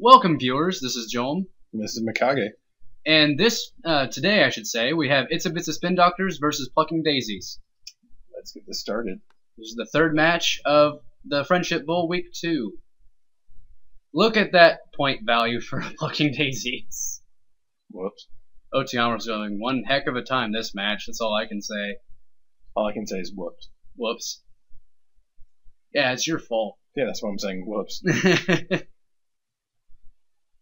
Welcome, viewers. This is Joel, And this is Mekage. and today, I should say, we have Itza-Bitza Spindoctors versus Plucking Daisies. Let's get this started. This is the third match of the Friendship Bowl Week 2. Look at that point value for Plucking Daisies. Whoops. Otiamros going one heck of a time this match. That's all I can say. All I can say is whoops. Whoops. Yeah, it's your fault. Yeah, that's what I'm saying. Whoops.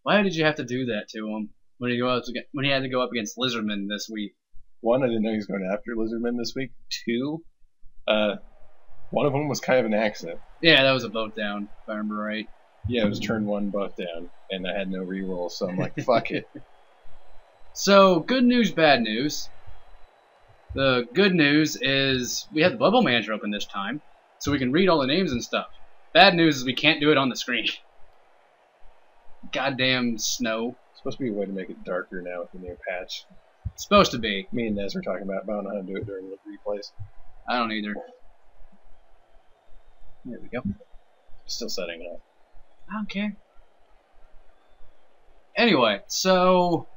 Why did you have to do that to him when he had to go up against Lizardman this week? One, I didn't know he was going after Lizardman this week. Two, one of them was kind of an accident. Yeah, that was a vote down, if I remember right. Yeah, it was turn one, both down, and I had no reroll, so I'm like, fuck it. So, good news, bad news. The good news is we have the Blood Bowl Manager open this time, so we can read all the names and stuff. Bad news is we can't do it on the screen. Goddamn snow. It's supposed to be a way to make it darker now with the new patch. It's supposed to be. Me and Nez were talking about, but I don't know how to do it during the replays. I don't either. There we go. Still setting it up. I don't care. Anyway, so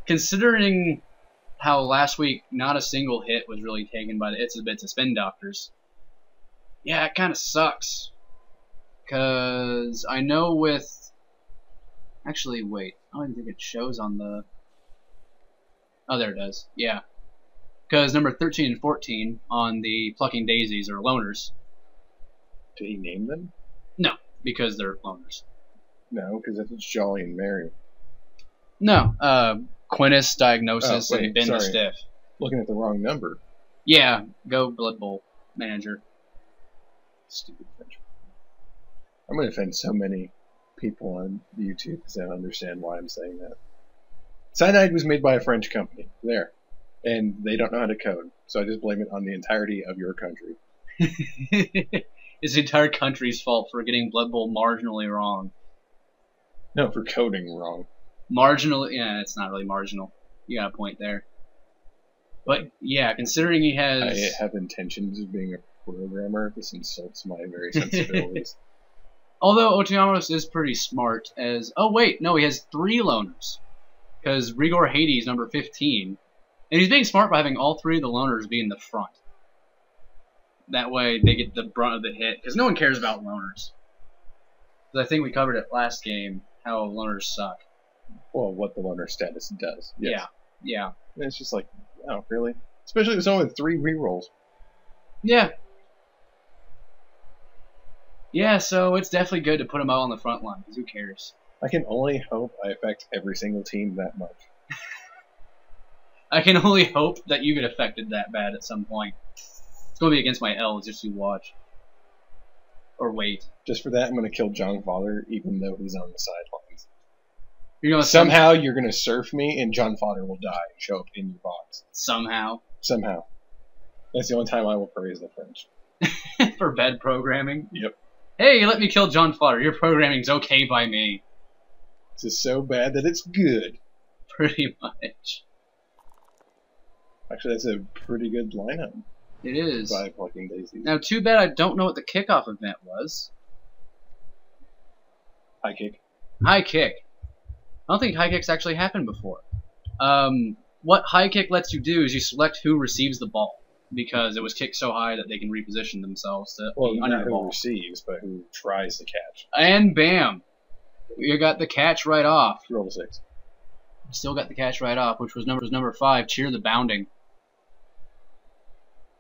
considering how last week not a single hit was really taken by the Itza-Bitza Spindoctors, yeah, it kind of sucks. Because I know with... Actually, wait. I don't even think it shows on the... Oh, there it does. Yeah. Because number 13 and 14 on the Plucking Daisies are loners. Did he name them? No, because they're loners. No, because it's Jolly and Mary. No, Quintus, Diagnosis, Oh, wait, and Ben the sorry. Stiff. Looking at the wrong number. Yeah, go Blood Bowl Manager. Stupid French. I'm going to offend so many people on YouTube because I don't understand why I'm saying that. Cyanide was made by a French company. There. And they don't know how to code. So I just blame it on the entirety of your country. It's the entire country's fault for getting Blood Bowl marginally wrong. No, for coding wrong. Marginally, yeah, it's not really marginal. You got a point there. But yeah, considering he has... I have intentions of being a programmer. This insults my very sensibilities. Although Otiamros is pretty smart as... Oh wait, no, he has 3 loners. Because Rigor Hades number 15. And he's being smart by having all 3 of the loners be in the front. That way they get the brunt of the hit. Because no one cares about loners. Because I think we covered it last game, how loners suck. Well, what the loner status does. Yes. Yeah. And it's just like, oh, really? Especially with someone with 3 rerolls. Yeah. Yeah, so it's definitely good to put them out on the front line, because who cares? I can only hope I affect every single team that much. I can only hope that you get affected that bad at some point. It's going to be against my L's, just you watch. Or wait. Just for that, I'm going to kill John Fodder, even though he's on the sidelines. You're gonna Somehow you're going to surf me, and John Fodder will die and show up in your box. Somehow. Somehow. That's the only time I will praise the French. For bad programming? Yep. Hey, let me kill John Fodder. Your programming's okay by me. This is so bad that it's good. Pretty much. Actually, that's a pretty good lineup It is. by Plucking Daisies. Now, too bad I don't know what the kickoff event was. High kick. High kick. I don't think high kicks actually happened before. What high kick lets you do is you select who receives the ball. Because it was kicked so high that they can reposition themselves to Well, be under not the who ball. receives, but who tries to catch. And bam! You got the catch right off. Roll to 6. Still got the catch right off, which was number 5, Cheer the Bounding.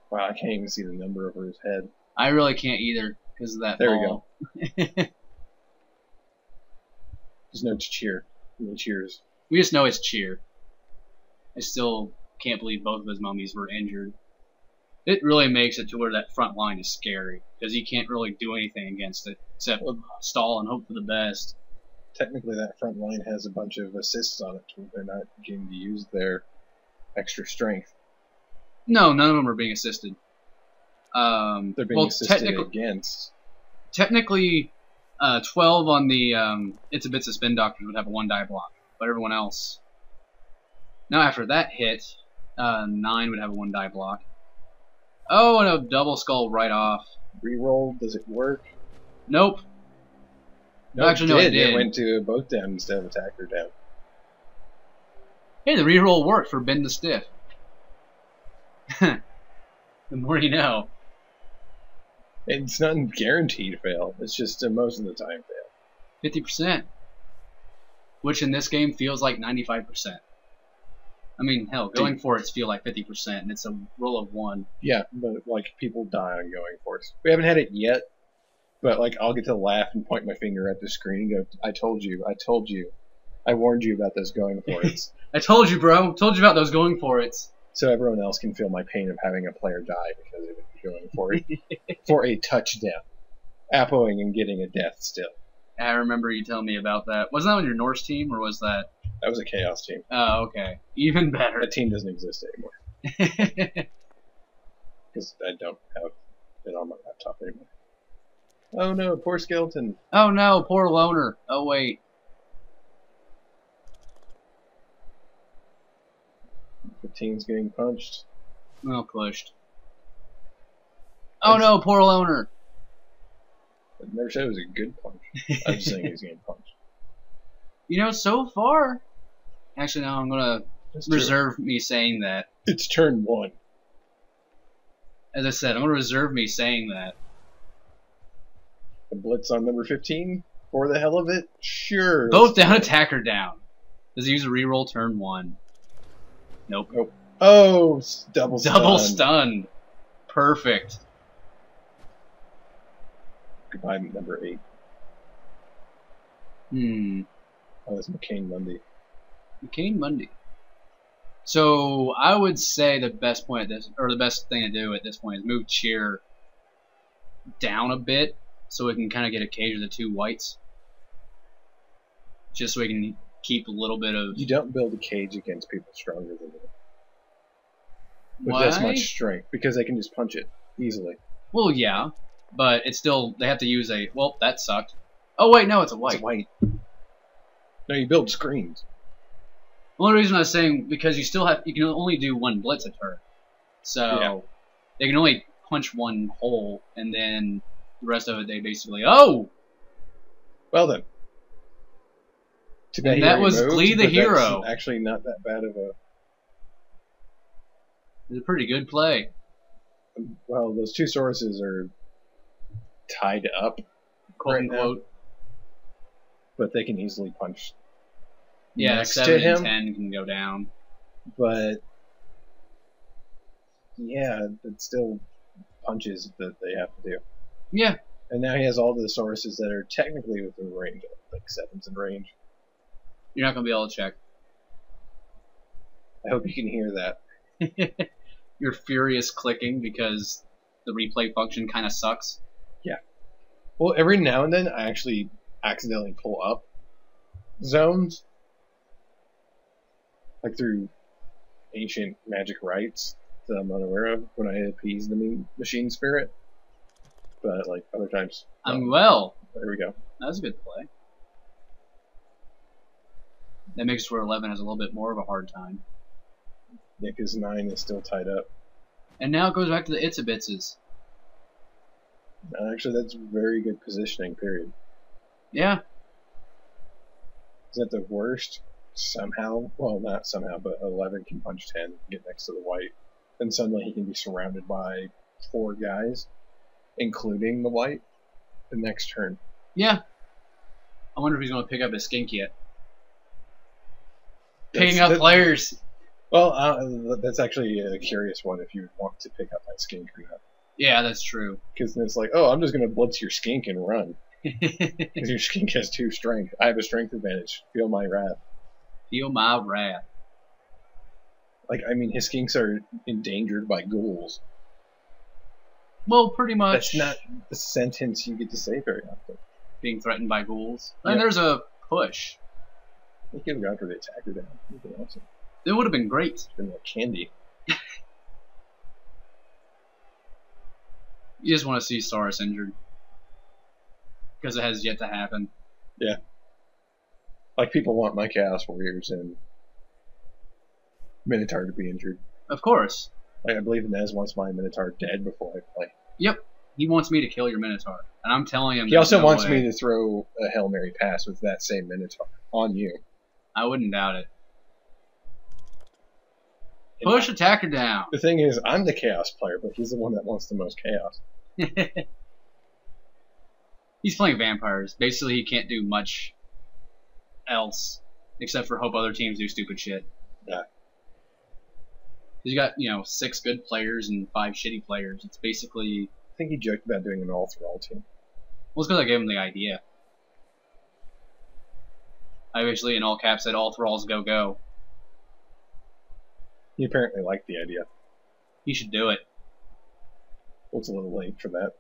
Wow, I can't even see the number over his head. I really can't either, because of that There ball. we go. There's no cheer. No cheers. We just know it's Cheer. I still can't believe both of his mummies were injured. It really makes it to where that front line is scary, because you can't really do anything against it, except stall and hope for the best. Technically, that front line has a bunch of assists on it, but they're not getting to use their extra strength. No, none of them are being assisted. They're being assisted against. Technically, 12 on the Itza-Bitza Spindoctors would have a 1-die block, but everyone else... Now after that hit, 9 would have a 1-die block. Oh, and a double skull right off. Reroll, does it work? Nope. No, Actually, no, it did. It went to both down instead of attacker down. Hey, the reroll worked for bend the stiff. The more you know. It's not guaranteed fail. It's just most of the time fail. 50%. Which in this game feels like 95%. I mean, hell, going for it's feel like 50%, and it's a roll of 1. Yeah, but like people die on going for it. We haven't had it yet, but like I'll get to laugh and point my finger at the screen and go, "I told you, I told you, I warned you about those going for it." I told you, bro. Told you about those going for it. So everyone else can feel my pain of having a player die because they would be going for it for a touchdown, appoing and getting a death still. I remember you telling me about that. Wasn't that on your Norse team, or was that? That was a chaos team. Oh, okay. Even better. That team doesn't exist anymore because I don't have it on my laptop anymore. Oh no, poor skeleton. Oh no, poor loner. Oh wait. 15's getting punched. Well pushed. Oh no, poor loner. I never said it was a good punch. I'm just saying he's getting punched. You know, so far. Actually, no, I'm gonna reserve me saying that. It's turn 1. As I said, I'm gonna reserve me saying that. The blitz on number 15 for the hell of it? Sure. Both down, attacker down. Does he use a reroll turn 1? Nope. Nope. Oh, double stun. Double stun. Perfect. Goodbye, number 8. Oh, that's McCain Monday. McCain Monday. So I would say the best point at this, or the best thing to do at this point, is move cheer down a bit so we can kind of get a cage of the 2 whites, just so we can keep a little bit of. You don't build a cage against people stronger than you. With Why? this much strength, because they can just punch it easily. Well, yeah, but it's still they have to use a. Well, that sucked. Oh wait, no, it's a white. It's white. No, you build screens. The only reason I was saying because you can only do 1 blitz a turn, so they can only punch 1 hole, and then the rest of it they basically Well then. And that was Glee the hero. That's actually not that bad of a. It's a pretty good play. Well, those 2 sources are tied up, Quote right unquote. now, but they can easily punch. Yeah, next 7 to him, and 10 can go down. but yeah, it's still punches that they have to do. Yeah. And now he has all the sources that are technically within range, like 7's in range. You're not going to be able to check. I hope you can hear that. You're furious clicking because the replay function kind of sucks. Yeah. Well, every now and then I actually accidentally pull up zones, like through ancient magic rites that I'm unaware of when I appease the machine spirit. But like other times, Well. there we go. That was a good play. That makes it where 11 has a little bit more of a hard time. Yeah, because 9 is still tied up. And now it goes back to the Itza-Bitzas. Actually, that's very good positioning, period. Yeah. Is that the worst? Somehow, well, not somehow, but 11 can punch 10, get next to the white. Then suddenly he can be surrounded by 4 guys, including the white, the next turn. Yeah. I wonder if he's going to pick up his skink yet. Picking up players. Well, that's actually a curious one if you want to pick up that skink or not. Yeah, that's true. Because then it's like, oh, I'm just going to blitz your skink and run. Because your skink has 2 strength. I have a strength advantage. Feel my wrath. Feel my wrath. Like, I mean, his skinks are endangered by ghouls. Well, pretty much. That's not a sentence you get to say very often. Being threatened by ghouls. Yep. And there's a push. He could have gone for the attacker down. It would have been awesome. It would have been great. It's been like candy. You just want to see Saurus injured. Because it has yet to happen. Yeah. Like, people want my Chaos Warriors and Minotaur to be injured. Of course. Like, I believe Nez wants my Minotaur dead before I play. Yep. He wants me to kill your Minotaur, and I'm telling him. He also no wants way. me to throw a Hail Mary pass with that same Minotaur on you. I wouldn't doubt it. Push attacker down. The thing is, I'm the Chaos player, but he's the one that wants the most chaos. He's playing vampires. Basically, he can't do much else except for hope other teams do stupid shit. Yeah. You got 6 good players and 5 shitty players. It's basically. I think he joked about doing an all-thrall team. Well, it's because I gave him the idea. I basically, in all caps, said all thralls go go. He apparently liked the idea. He should do it. Well, it's a little late for that.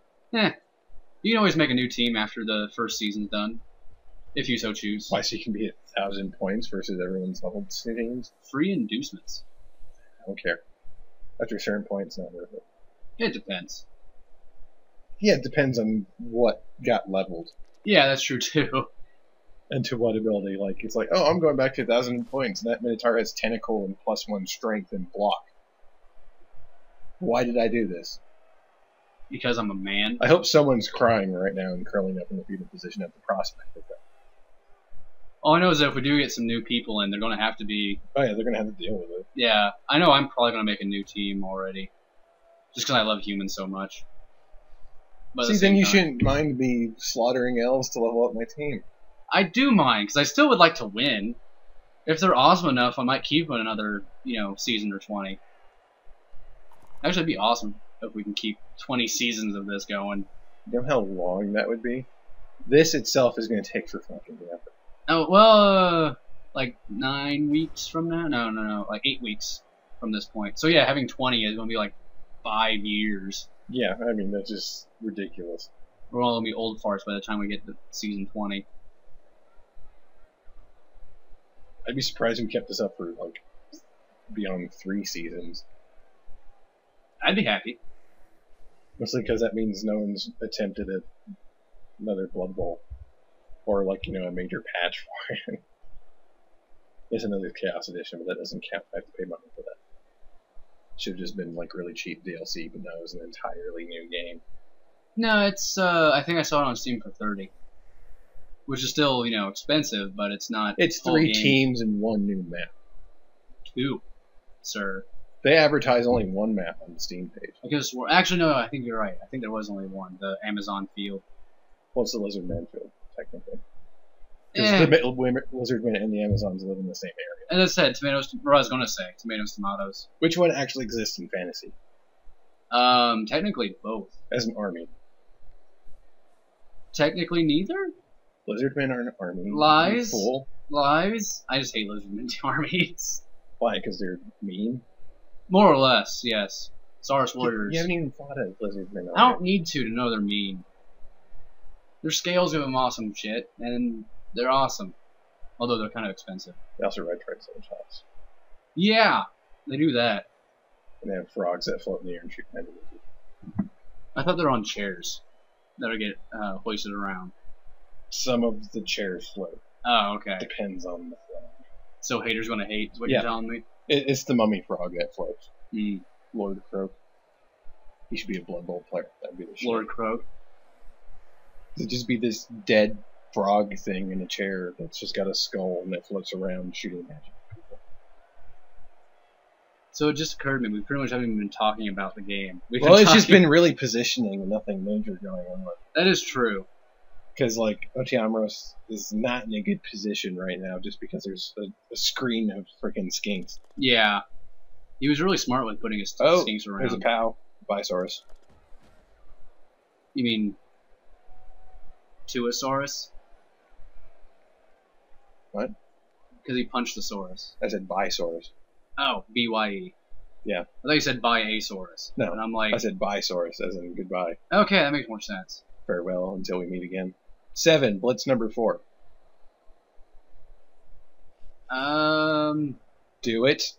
You can always make a new team after the first season's done, if you so choose. Why, so you can be at 1,000 points versus everyone's level teams? Free inducements. I don't care. After a certain point, it's not worth it. It depends. Yeah, it depends on what got leveled. Yeah, that's true too. And to what ability. Like, it's like, oh, I'm going back to 1,000 points, and that Minotaur has Tentacle and +1 strength and block. Why did I do this? Because I'm a man. I hope someone's crying right now and curling up in the fetal position at the prospect of that. All I know is that if we do get some new people in, they're going to have to be... Oh yeah, they're going to have to deal with it. Yeah, I know I'm probably going to make a new team already. Just because I love humans so much. But See, then you shouldn't mind me slaughtering elves to level up my team. I do mind, because I still would like to win. If they're awesome enough, I might keep them another, season or 20. Actually, it'd be awesome if we can keep 20 seasons of this going. You know how long that would be? This itself is going to take for fucking ever. Oh, well, like 9 weeks from now? No, like 8 weeks from this point. So yeah, having 20 is going to be like 5 years. Yeah, I mean, that's just ridiculous. We're all going to be old farts by the time we get to season 20. I'd be surprised if we kept this up for, like, beyond 3 seasons. I'd be happy. Mostly because that means no one's attempted another Blood Bowl. Or, like, a major patch for it. It's another Chaos Edition, but that doesn't count. I have to pay money for that. Should have just been, like, really cheap DLC, but no, it was an entirely new game. No, it's, I think I saw it on Steam for $30. Which is still, expensive, but it's not. It's 3 teams and 1 new map. 2, sir. They advertise only 1 map on the Steam page. Actually, no, I think you're right. I think there was only 1, the Amazon field. Well, it's the Lizard Man field, technically. Because the Lizardmen and the Amazons live in the same area. As I said, tomatoes, or I was going to say, tomatoes. Which one actually exists in fantasy? Technically both. As an army. Technically neither? Lizardmen are an army. Lies. Fool. Lies. I just hate lizardmen armies. Why? Because they're mean? More or less, yes. Saurus warriors. You haven't even thought of Lizardmen. I don't need to know they're mean. Their scales give them awesome shit, and they're awesome. Although they're kind of expensive. They also ride Triceratops. Yeah, they do that. And they have frogs that float in the air and shoot enemies. I thought they're on chairs that'll get hoisted around. Some of the chairs float. Oh, okay. Depends on the frog. So haters gonna hate is what you're telling me? It's the mummy frog that floats. Mm. Lord Croak. He should be a Blood Bowl player. That'd be the shit. Lord Croak. It'd just be this dead frog thing in a chair that's just got a skull and that floats around shooting magic. So it just occurred to me, we pretty much haven't even been talking about the game. Well, it's just been really positioning and nothing major going on. That is true. Because, like, Otiamros is not in a good position right now just because there's a screen of freaking skinks. Yeah. He was really smart with putting his skinks around. There's a POW. Bisaurus. You mean Tuosaurus? What? Because he punched the Saurus. I said Bisaurus. Oh, B-Y-E. Yeah. I thought you said Bi-A-Saurus. No, and I'm like... I said Bisaurus, as in goodbye. Okay, that makes more sense. Farewell until we meet again. 7, Blitz number 4. Do it.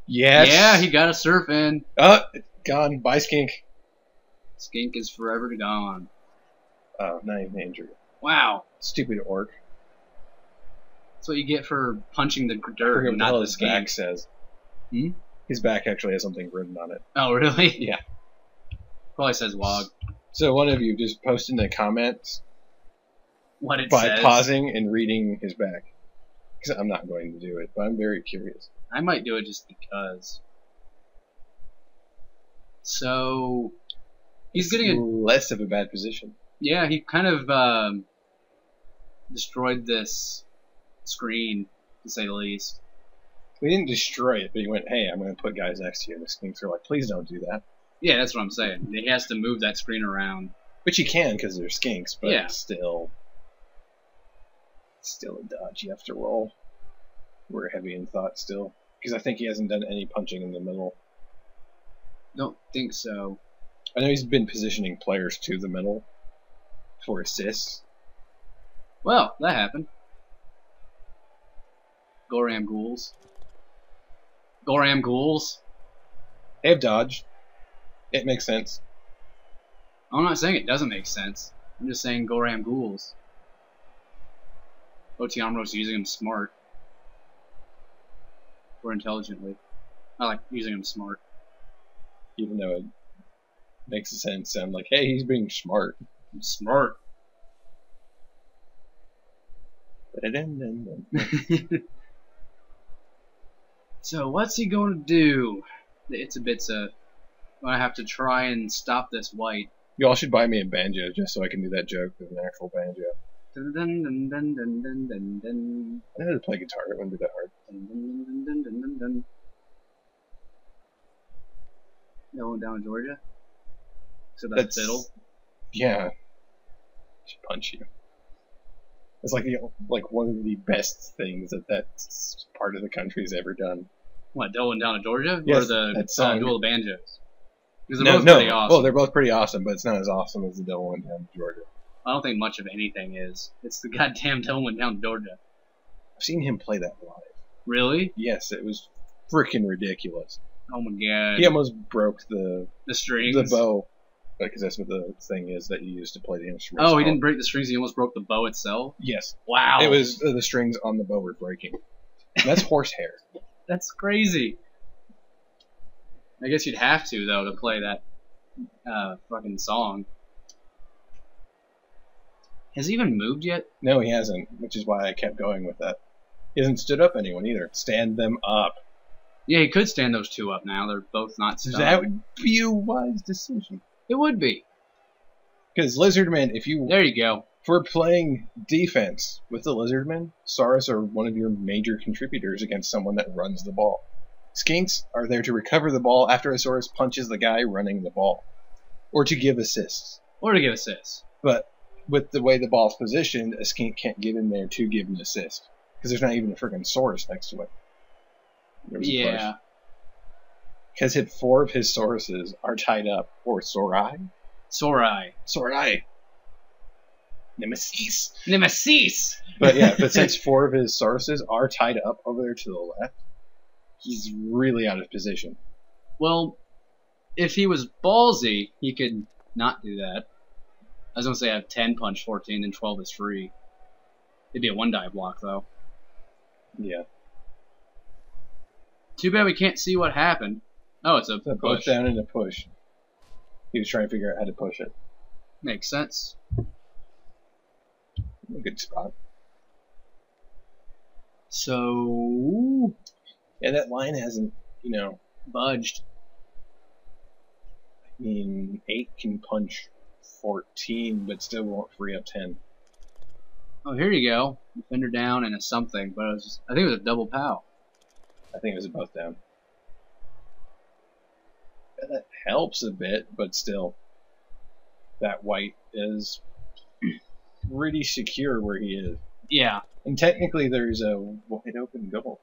Yes. Yeah, he got a surf in. Oh, gone. Bye, Skink. Skink is forever gone. Oh, not even injured. Wow. Stupid orc. That's what you get for punching the I dirt forget and what not the his back says. Hmm? His back actually has something written on it. Oh, really? Yeah. Probably says log. So one of you just post in the comments What it by says. pausing and reading his back. Because I'm not going to do it, but I'm very curious. I might do it just because. So he's getting less of a bad position. Yeah, he kind of destroyed this screen, to say the least. We didn't destroy it, but he went, hey, I'm going to put guys next to you. And the Skinks are like, please don't do that. Yeah, that's what I'm saying. He has to move that screen around. Which you can because they're Skinks, but Yeah. still a dodge you have to roll. We're heavy in thought still. Because I think he hasn't done any punching in the middle. Don't think so. I know he's been positioning players to the middle for assists. Well, that happened. Goram ghouls. Goram ghouls. They have dodge. It makes sense. I'm not saying it doesn't make sense. I'm just saying Goram ghouls. Otiamros using them smart. Or intelligently. I like using them smart. Even though it makes sense sound like, hey, he's being smart. I'm smart. So what's he going to do? The Itza-Bitza. I have to try and stop this white. You all should buy me a banjo just so I can do that joke with an actual banjo. Dun, dun, dun, dun, dun, dun, dun, dun. I know how to play guitar. It wouldn't be that hard. Dun, dun, dun, dun, dun, dun, dun. Going down to Georgia. So that's fiddle. Yeah. Should punch you. It's like one of the best things that part of the country's ever done. What, going down to Georgia? Yes, or the that song. Duel of Banjos? Because they're both pretty awesome. Oh, they're both pretty awesome, but it's not as awesome as the Devil Went Down to Georgia. I don't think much of anything is. It's the goddamn Devil Went Down to Georgia. I've seen him play that live. Really? Yes, it was freaking ridiculous. Oh my god. He almost broke the strings? the bow, because that's what the thing is that you use to play the instrument. Oh, he didn't break the strings, he almost broke the bow itself? Yes. Wow. It was the strings on the bow were breaking. And that's horsehair. That's crazy. I guess you'd have to, though, to play that fucking song. Has he even moved yet? No, he hasn't, which is why I kept going with that. He hasn't stood up anyone either. Stand them up. Yeah, he could stand those two up now. They're both not stunned. That would be a wise decision. It would be. Because Lizardmen, There you go. If we're playing defense with the Lizardmen, Saurus are one of your major contributors against someone that runs the ball. Skinks are there to recover the ball after a Saurus punches the guy running the ball. Or to give assists. Or to give assists. But with the way the ball's positioned, a Skink can't get in there to give an assist. Because there's not even a freaking Saurus next to it. Yeah. Because if 4 of his Sauruses are tied up, or Saurai? Saurai. Nemesis. But yeah, but since 4 of his Sauruses are tied up over there to the left, he's really out of position. Well, if he was ballsy, he could not do that. I was going to say I have 10 punch 14 and 12 is free. It'd be a 1-die block, though. Yeah. Too bad we can't see what happened. Oh, it's a push. Both down and a push. He was trying to figure out how to push it. Makes sense. A good spot. So... Yeah, that line hasn't, budged. I mean, 8 can punch 14, but still won't free up 10. Oh, here you go. Defender down and a something, but I think it was a double pow. I think it was both down. Yeah, that helps a bit, but still, that white is pretty secure where he is. Yeah. And technically, there's a wide open goal.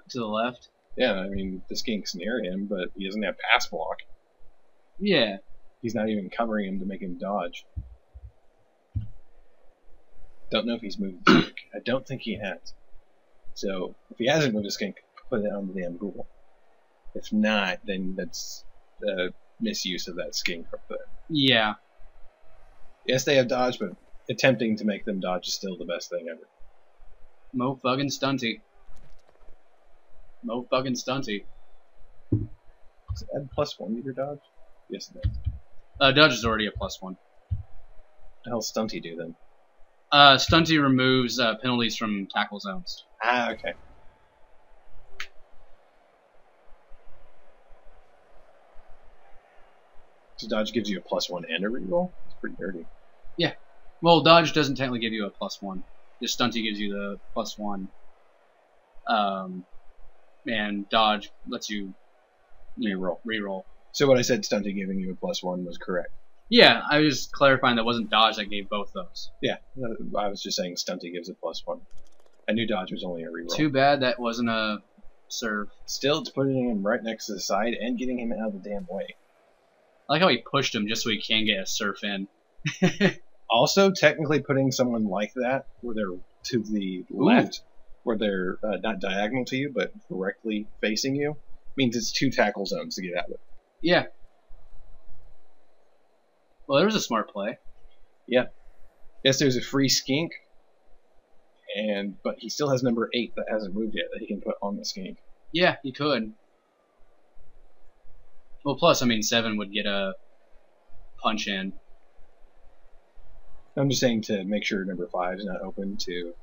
To the left. Yeah, I mean, the Skink's near him, but he doesn't have pass block. Yeah. He's not even covering him to make him dodge. Don't know if he's moved the Skink. I don't think he has. So, if he hasn't moved the Skink, put it on the damn ghoul. If not, then that's a misuse of that Skink up there. Yeah. Yes, they have dodge, but attempting to make them dodge is still the best thing ever. Mo fucking stunty. Does it add +1 to your dodge? Yes, it does. Dodge is already a +1. What the hell does Stunty do then? Stunty removes penalties from tackle zones. Ah, okay. So dodge gives you a +1 and a reroll? It's pretty dirty. Yeah. Well, dodge doesn't technically give you a +1. Just Stunty gives you the +1. And dodge lets you reroll. So what I said, Stunty giving you a +1 was correct. Yeah, I was just clarifying that wasn't dodge that gave both those. Yeah, I was just saying Stunty gives a +1. I knew dodge was only a reroll. Too bad that wasn't a serve. Still, it's putting him right next to the side and getting him out of the damn way. I like how he pushed him just so he can get a surf in. Also, technically putting someone like that, where they're to the left, where they're not diagonal to you, but directly facing you, means it's 2 tackle zones to get out of it. Yeah. Well, there was a smart play. Yeah. Yes, there's a free skink, but he still has number 8 that hasn't moved yet that he can put on the skink. Yeah, he could. Well, plus, I mean, 7 would get a punch in. I'm just saying to make sure number 5 is not open to...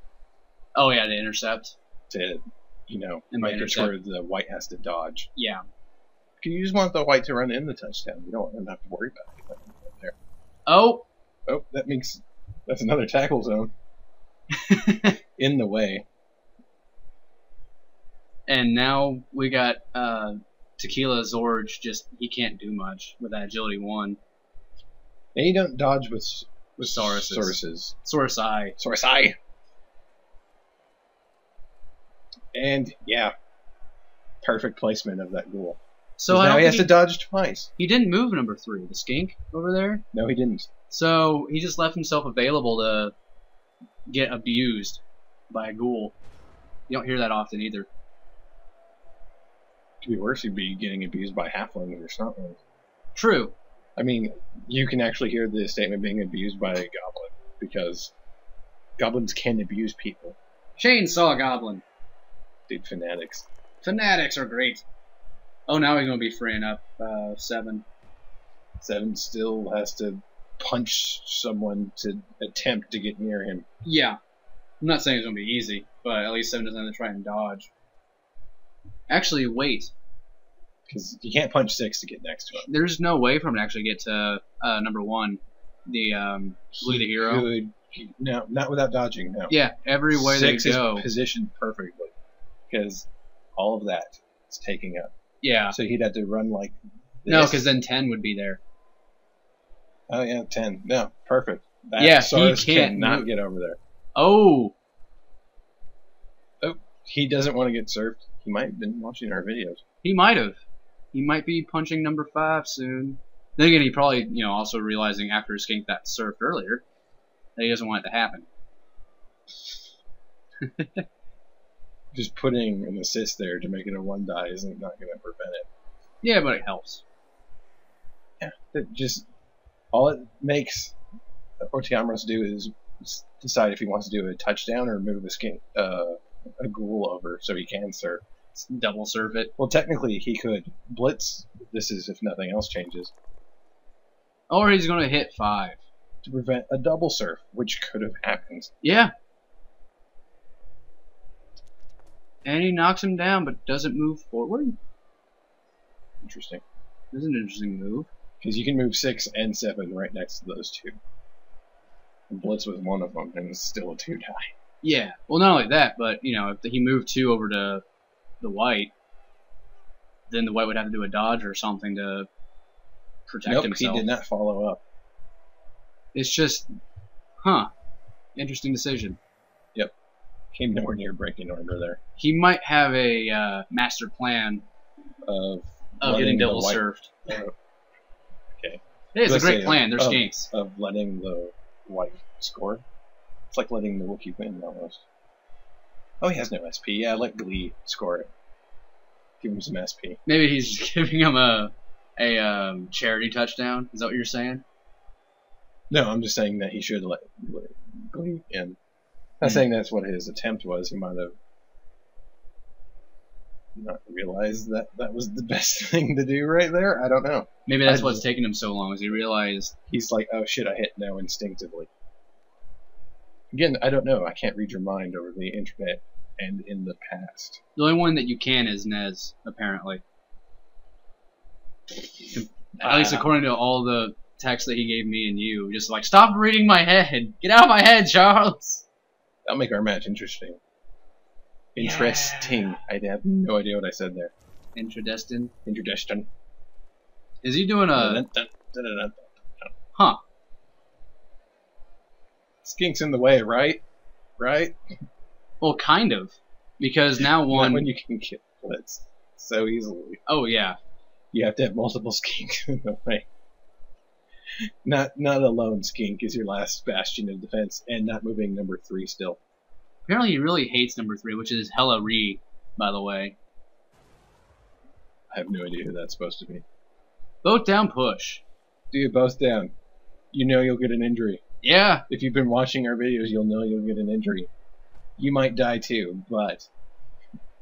Oh, yeah, the intercept. To, And making sure the white has to dodge. Yeah. You just want the white to run in the touchdown. You don't want them to have to worry about it right there. Oh! Oh, that's another tackle zone. In the way. And now we got Tequila Zorge, he can't do much with that agility 1. And you don't dodge with Sauruses. Saurusai. And, yeah. Perfect placement of that ghoul. So now he has to dodge twice. He didn't move number 3, the skink over there. No, he didn't. So he just left himself available to get abused by a ghoul. You don't hear that often either. Could be worse, he'd be getting abused by halflings or snotlings. True. I mean, you can actually hear the statement being abused by a goblin, because goblins can abuse people. Chainsaw Goblin. Dude, fanatics. Fanatics are great. Oh, now he's going to be freeing up 7. 7 still has to punch someone to attempt to get near him. Yeah. I'm not saying it's going to be easy, but at least 7 doesn't have to try and dodge. Actually, wait. Because you can't punch 6 to get next to him. There's no way for him to actually get to number 1, the Blue the Hero. No, not without dodging, no. Yeah, every way they 6 go. is positioned perfectly, because all of that is taking up. Yeah. So he'd have to run like this. No, because then 10 would be there. Oh, yeah, 10. No, perfect. That Yeah, Saurus he can't cannot move. get over there. Oh! Oh, he doesn't want to get surfed. He might have been watching our videos. He might have. He might be punching number 5 soon. Then again, he probably, also realizing after his skink that surfed earlier that he doesn't want it to happen. Just putting an assist there to make it a 1 die isn't not going to prevent it. Yeah, but it helps. Yeah, all it makes Otiamros do is decide if he wants to do a touchdown or move a ghoul over so he can surf. Double surf it. Well, technically he could blitz. This is if nothing else changes. Or he's going to hit 5. To prevent a double surf, which could have happened. Yeah. And he knocks him down, but doesn't move forward. Interesting. This is an interesting move. Because you can move 6 and 7 right next to those 2. And blitz with one of them, and it's still a 2 die. Yeah. Well, not only that, but, if he moved 2 over to the white, then the white would have to do a dodge or something to protect himself. He did not follow up. It's just, interesting decision. Yep. Came nowhere near breaking order there. He might have a master plan of getting double surfed. Okay. Hey, it's a great plan. They're skinks. Of letting the white score. It's like letting the Wookiee win almost. Oh, he has no SP. Yeah, let Glee score it. Give him some SP. Maybe he's giving him a charity touchdown. Is that what you're saying? No, I'm just saying that he should let Glee in. Not saying that's what his attempt was. He might have not realize that that was the best thing to do right there? I don't know. Maybe that's what's taking him so long, is he realized... He's like, oh shit, I hit now instinctively. Again, I don't know. I can't read your mind over the internet and in the past. The only one that you can is Nez, apparently. At least according to all the texts that he gave me and you. Just like, stop reading my head! Get out of my head, Charles! That'll make our match interesting. Interesting. I have no idea what I said there. Intradestin. Intradestin. Is he doing a... Huh. Skink's in the way, right? Right? Well, kind of. Because now one... Not when you can kill Blitz so easily. Oh, yeah. You have to have multiple skinks in the way. Not a lone skink is your last bastion of defense, and not moving number 3 still. Apparently he really hates number 3, which is hella re, by the way. I have no idea who that's supposed to be. Both down push. Dude, both down. You know you'll get an injury. Yeah. If you've been watching our videos, you'll know you'll get an injury. You might die too, but...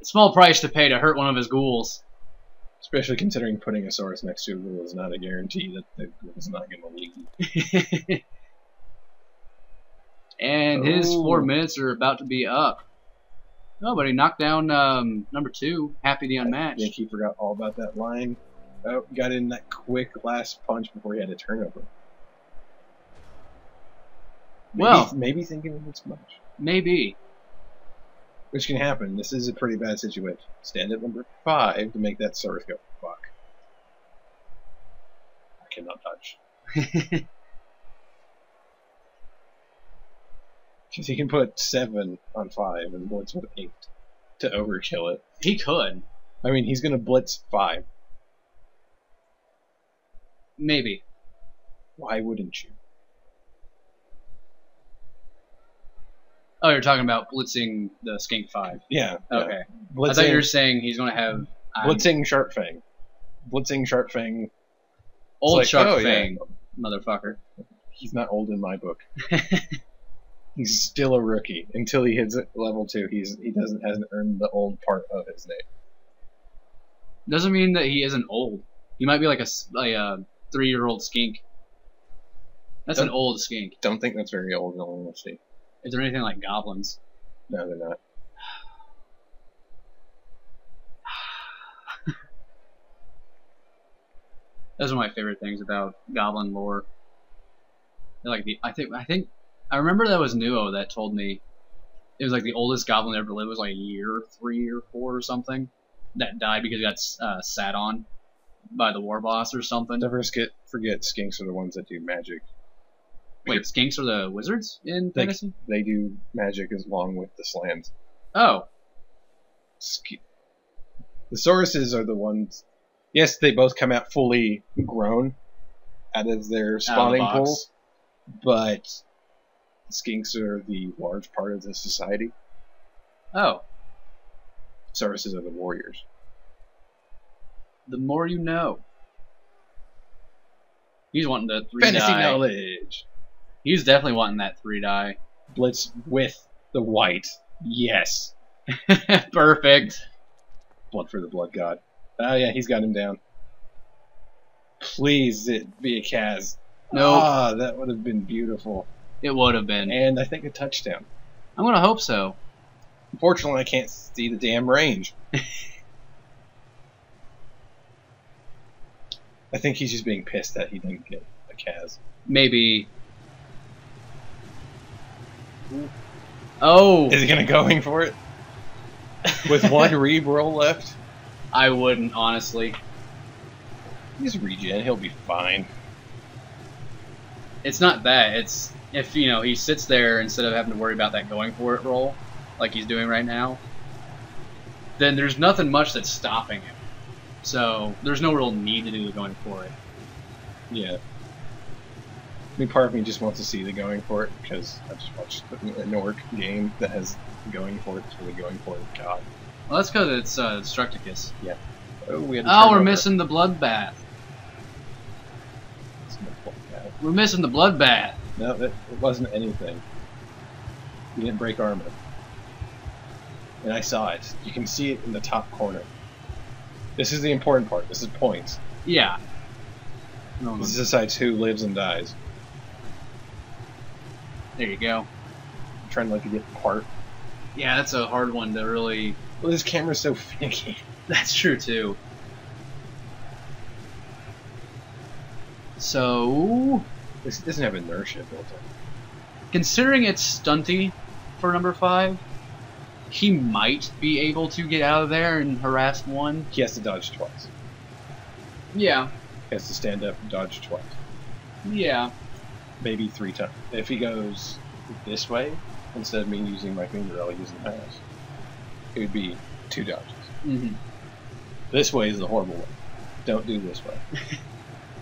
Small price to pay to hurt one of his ghouls. Especially considering putting a Saurus next to a ghoul is not a guarantee that the ghoul is not going to leave. And his 4 minutes are about to be up. Oh, but he knocked down number 2, Happy the Unmatched. I think he forgot all about that line. Oh, got in that quick last punch before he had a turnover. Maybe thinking of it too much. Maybe. Which can happen. This is a pretty bad situation. Stand at number 5 to make that Saurus go, fuck. I cannot touch. Because he can put 7 on 5 and blitz with 8 to overkill it. He could. I mean, he's going to blitz 5. Maybe. Why wouldn't you? Oh, you're talking about blitzing the Skink 5. Yeah. Okay. Blitzing, I thought you were saying he's going to have... blitzing Sharp Fang. Blitzing Sharp Fang. Old like, Sharp Fang, motherfucker. He's not old in my book. He's still a rookie. Until he hits level 2, he hasn't earned the old part of his name. Doesn't mean that he isn't old. He might be like a 3-year-old skink. That's an old skink. Don't think that's very old in all honesty. Is there anything like goblins? No, they're not. Those are my favorite things about goblin lore. They're like I remember that was Nuo that told me it was like the oldest goblin that ever lived was like a year, 3 or 4 or something, that died because he got sat on by the war boss or something. Never forget skinks are the ones that do magic. Wait, skinks are the wizards in fantasy? They do magic as long with the slams. Oh. The Sauruses are the ones... Yes, they both come out fully grown out of their spawning pools, but skinks are the large part of the society. Oh. Sauruses are the warriors. The more you know. He's wanting the 3 Fantasy die. knowledge. He's definitely wanting that 3 die. Blitz with the white. Yes. Perfect. Blood for the blood god. Oh yeah, he's got him down. Please it be a Kaz. No. Ah, that would have been beautiful. It would have been. And I think a touchdown. I'm gonna hope so. Unfortunately, I can't see the damn range. I think he's just being pissed that he didn't get a Kaz. Maybe. Oh! Is he gonna going for it? With one re-roll left? I wouldn't, honestly. He's regen, he'll be fine. It's not that, it's if, you know, he sits there instead of having to worry about that going for it roll, like he's doing right now, then there's nothing much that's stopping him. So, there's no real need to do the going for it. Yeah. I mean, part of me just wants to see the going for it, because I just watched an orc game that has going for it, it's really going for it, god. Well, that's because it's Structicus. Yeah. Oh, we're missing the bloodbath. We're missing the bloodbath. No, it wasn't anything. He didn't break armor. And I saw it. You can see it in the top corner. This is the important part. This is points. Yeah. No, This decides who lives and dies. there you go. I'm trying to let you get the part. Yeah, that's a hard one to really... Well, this camera's so finicky. That's true, too. So... This doesn't have inertia built in. Considering it's stunty for number 5, he might be able to get out of there and harass one. He has to dodge twice. Yeah. He has to stand up and dodge twice. Yeah. Maybe 3 times. If he goes this way, instead of me using my finger, I'll use the mouse. It would be 2 dodges. Mm-hmm. This way is the horrible way. Don't do this way.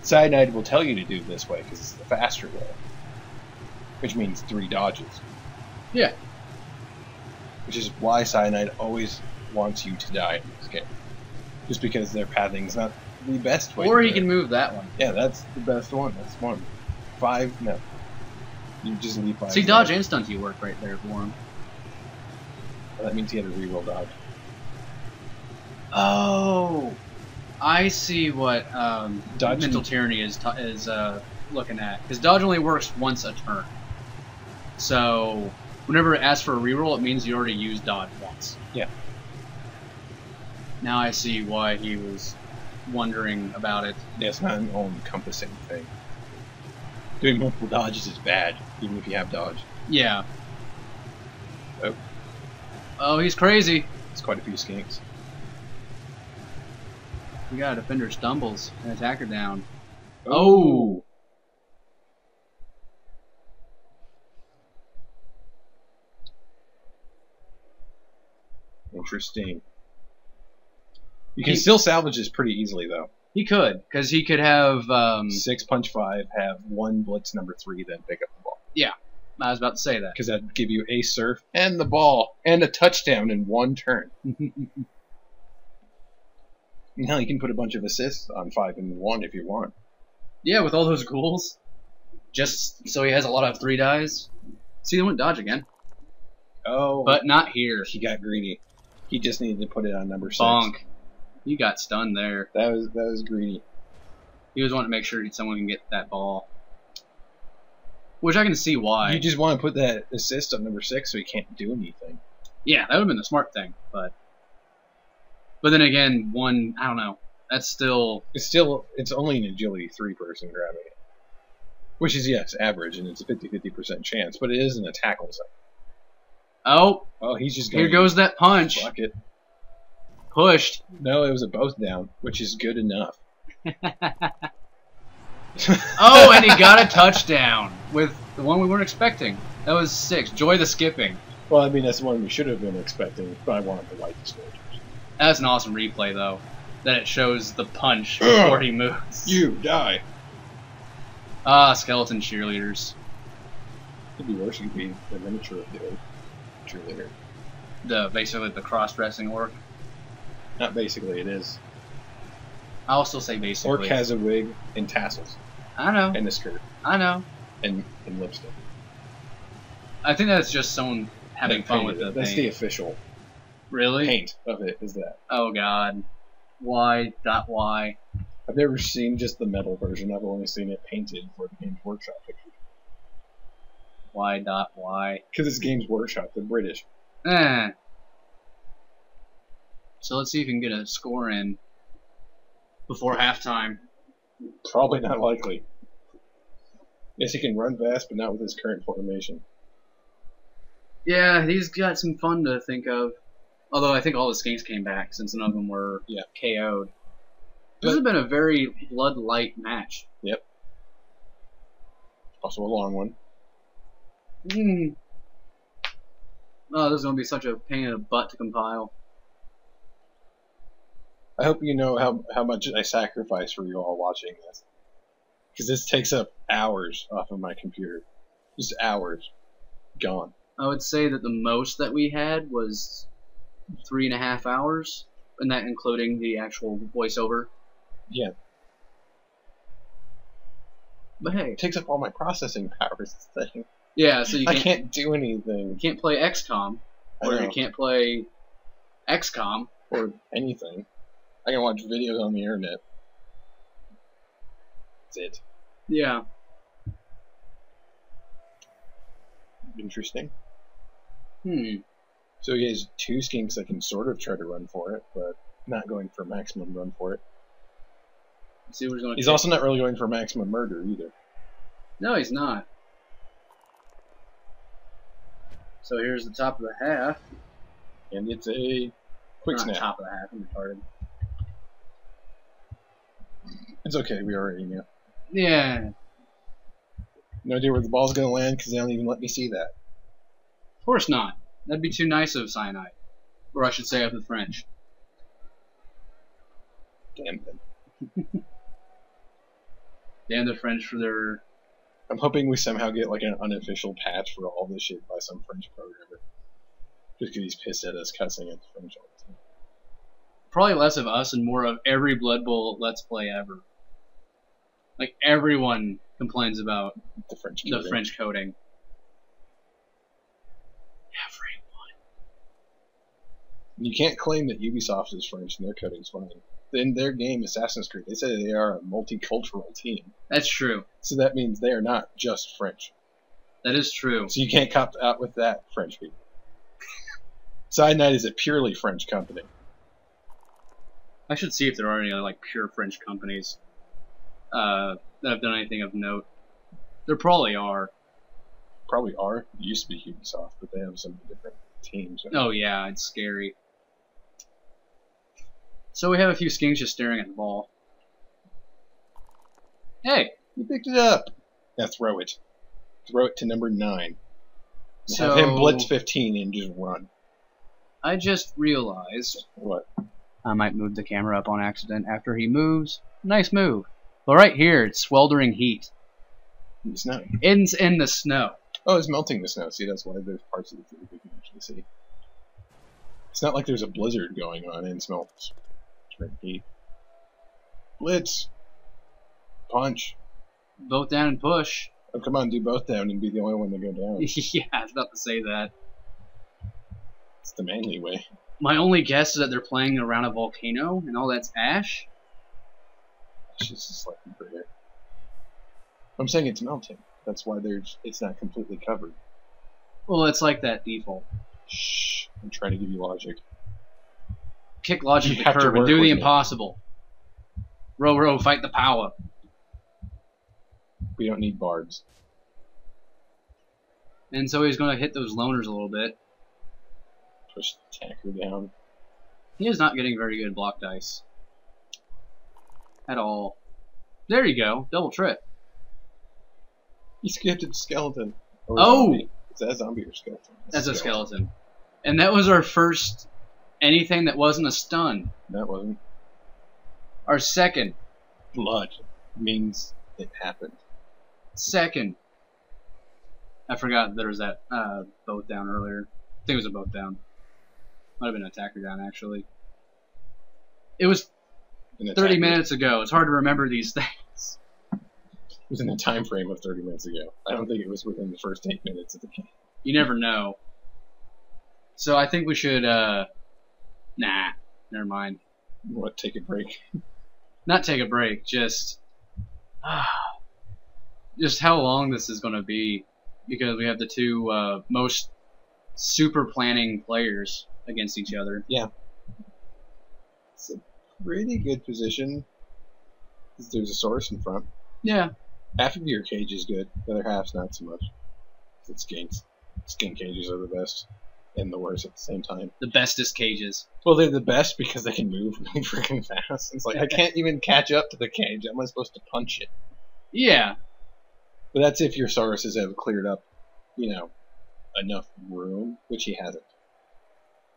Cyanide will tell you to do this way because it's the faster way. Which means 3 dodges. Yeah. Which is why Cyanide always wants you to die in this game. Just because their pathing's not the best way. Or to he do can it. move that one. Yeah, that's the best one. That's one. 5, no. You just leave 5. See, dodge and stunty work right there for him. That means he had a reroll dodge. Oh, I see what Dodge mental tyranny is looking at. Because dodge only works once a turn. So whenever it asks for a reroll, it means you already used dodge once. Yeah. Now I see why he was wondering about it. Yeah, it's not an all-encompassing thing. Doing multiple dodges is bad, even if you have dodge. Yeah. Oh. Oh, he's crazy. It's quite a few skinks. We got a defender stumbles and attacker down. Oh! Interesting. You can still salvage this pretty easily, though. He could, because he could have... 6 punch 5, have 1 blitz number 3, then pick up the ball. Yeah, I was about to say that. Because that'd give you a surf, and the ball, and a touchdown in 1 turn. Now you can put a bunch of assists on 5 and 1 if you want. Yeah, with all those ghouls. Just so he has a lot of 3 dies. See, he went dodge again. Oh. But not here. He got greedy. He just needed to put it on number 6. Bonk. He got stunned there. That was greedy. He was wanting to make sure someone can get that ball. Which I can see why. You just want to put that assist on number 6 so he can't do anything. Yeah, that would have been the smart thing, but then again, I don't know. That's still... It's only an agility 3 person grabbing it. Which is, yes, average, and it's a 50-50% chance, but it isn't a tackle zone. Oh, he's just going... Here goes that punch. Fuck it. Pushed. No, it was a both down, which is good enough. Oh, and he got a touchdown with the one we weren't expecting. That was 6. Joy the skipping. Well, I mean, that's the one we should have been expecting, but I wanted the white disclosures. That's an awesome replay, though. That it shows the punch before he moves. You die. Ah, skeleton cheerleaders. It'd be worse if you be the miniature of the old cheerleader. Basically the cross-dressing orc. Not basically, it is. I'll still say basically. Orc has a wig and tassels. I know. And a skirt. I know. And lipstick. I think that's just someone having fun with the That's paint. the official Really? paint of it, is that. Oh god. Why? Why? I've never seen just the metal version. I've only seen it painted for the Games Workshop pictures. Why? Why? Because it's Games Workshop. They're British. So let's see if we can get a score in before halftime. Probably not likely. Yes, he can run fast, but not with his current formation. Yeah, he's got some fun to think of. Although I think all the skinks came back since none of them were KO'd. This has been a very blood-light match. Yep. Also a long one. Oh, this is going to be such a pain in the butt to compile. I hope you know how much I sacrifice for you all watching this. Because this takes up hours off of my computer. Just hours. Gone. I would say that the most that we had was 3.5 hours, and that including the actual voiceover. Yeah. But hey. It takes up all my processing power, is this thing. Yeah, so I can't do anything. You can't play XCOM, or you can't play XCOM. Or anything. I can watch videos on the internet. That's it. Yeah. Interesting. Hmm. So he has 2 skinks that can sort of try to run for it, but not going for maximum run for it. Let's see what he's going to He's also not really going for maximum murder either. No, he's not. So here's the top of the half. And it's a quick Not snap. top of the half, I'm retarded. It's okay, we already knew. Yeah. No idea where the ball's going to land because they don't even let me see that. Of course not. That'd be too nice of Cyanide. Or I should say of the French. Damn them. Damn the French for their... I'm hoping we somehow get like an unofficial patch for all this shit by some French programmer. Just because he's pissed at us cussing at the French all the time. Probably less of us and more of every Blood Bowl Let's Play ever. Like, everyone complains about The French the coding. French coding. Everyone. You can't claim that Ubisoft is French and their coding's fine. In their game, Assassin's Creed, they say they are a multicultural team. That's true. So that means they are not just French. That is true. So you can't cop out with that, French people. Cyanide is a purely French company. I should see if there are any other, like, pure French companies that have done anything of note. There probably are. Probably are. It used to be Ubisoft, but they have some different teams. Oh yeah, it's scary. So we have a few skinks just staring at the ball. Hey! You picked it up! Now throw it. Throw it to number 9. So, Have him blitz 15 and just run. I just realized What? I might move the camera up on accident after he moves. Nice move. But right here, it's sweltering heat. It's not. It's in the snow. Oh, it's melting the snow. See, that's why there's parts of the food we can actually see. It's not like there's a blizzard going on and it smells. Heat. Blitz. Punch. Both down and push. Oh, come on, do both down and be the only one to go down. Yeah, I was about to say that. It's the manly way. My only guess is that they're playing around a volcano and all that's ash. It's just slightly bigger. I'm saying it's melting. That's why it's not completely covered. Well, it's like that default. Shh. I'm trying to give you logic. Kick logic You to have to curb and work do the with me. impossible. Row, row, fight the power. We don't need bards. And so he's going to hit those loners a little bit. Push the attacker down. He is not getting very good block dice. At all. There you go. Double trip. He skipped a skeleton. Or Oh! zombie. Is that a zombie or skeleton? That's a skeleton. And that was our first anything that wasn't a stun. That wasn't. Our second. Blood means it happened. Second. I forgot there was that boat down earlier. I think it was a boat down. Might have been an attacker down, actually. It was An 30 attacker. minutes ago. It's hard to remember these things. It was in a time frame of 30 minutes ago. I don't think it was within the first 8 minutes of the game. You never know. So I think we should, nah, never mind. What, take a break? Not take a break, just how long this is going to be, because we have the two most super planning players against each other. Yeah. It's a pretty good position. There's a source in front. Yeah. Half of your cage is good. The other half's not so much. It's skinks. Skink cages are the best and the worst at the same time. The bestest cages. Well, they're the best because they can move really freaking fast. It's like, I can't even catch up to the cage. How am I supposed to punch it? Yeah. But that's if your sauruses have cleared up, enough room, which he hasn't.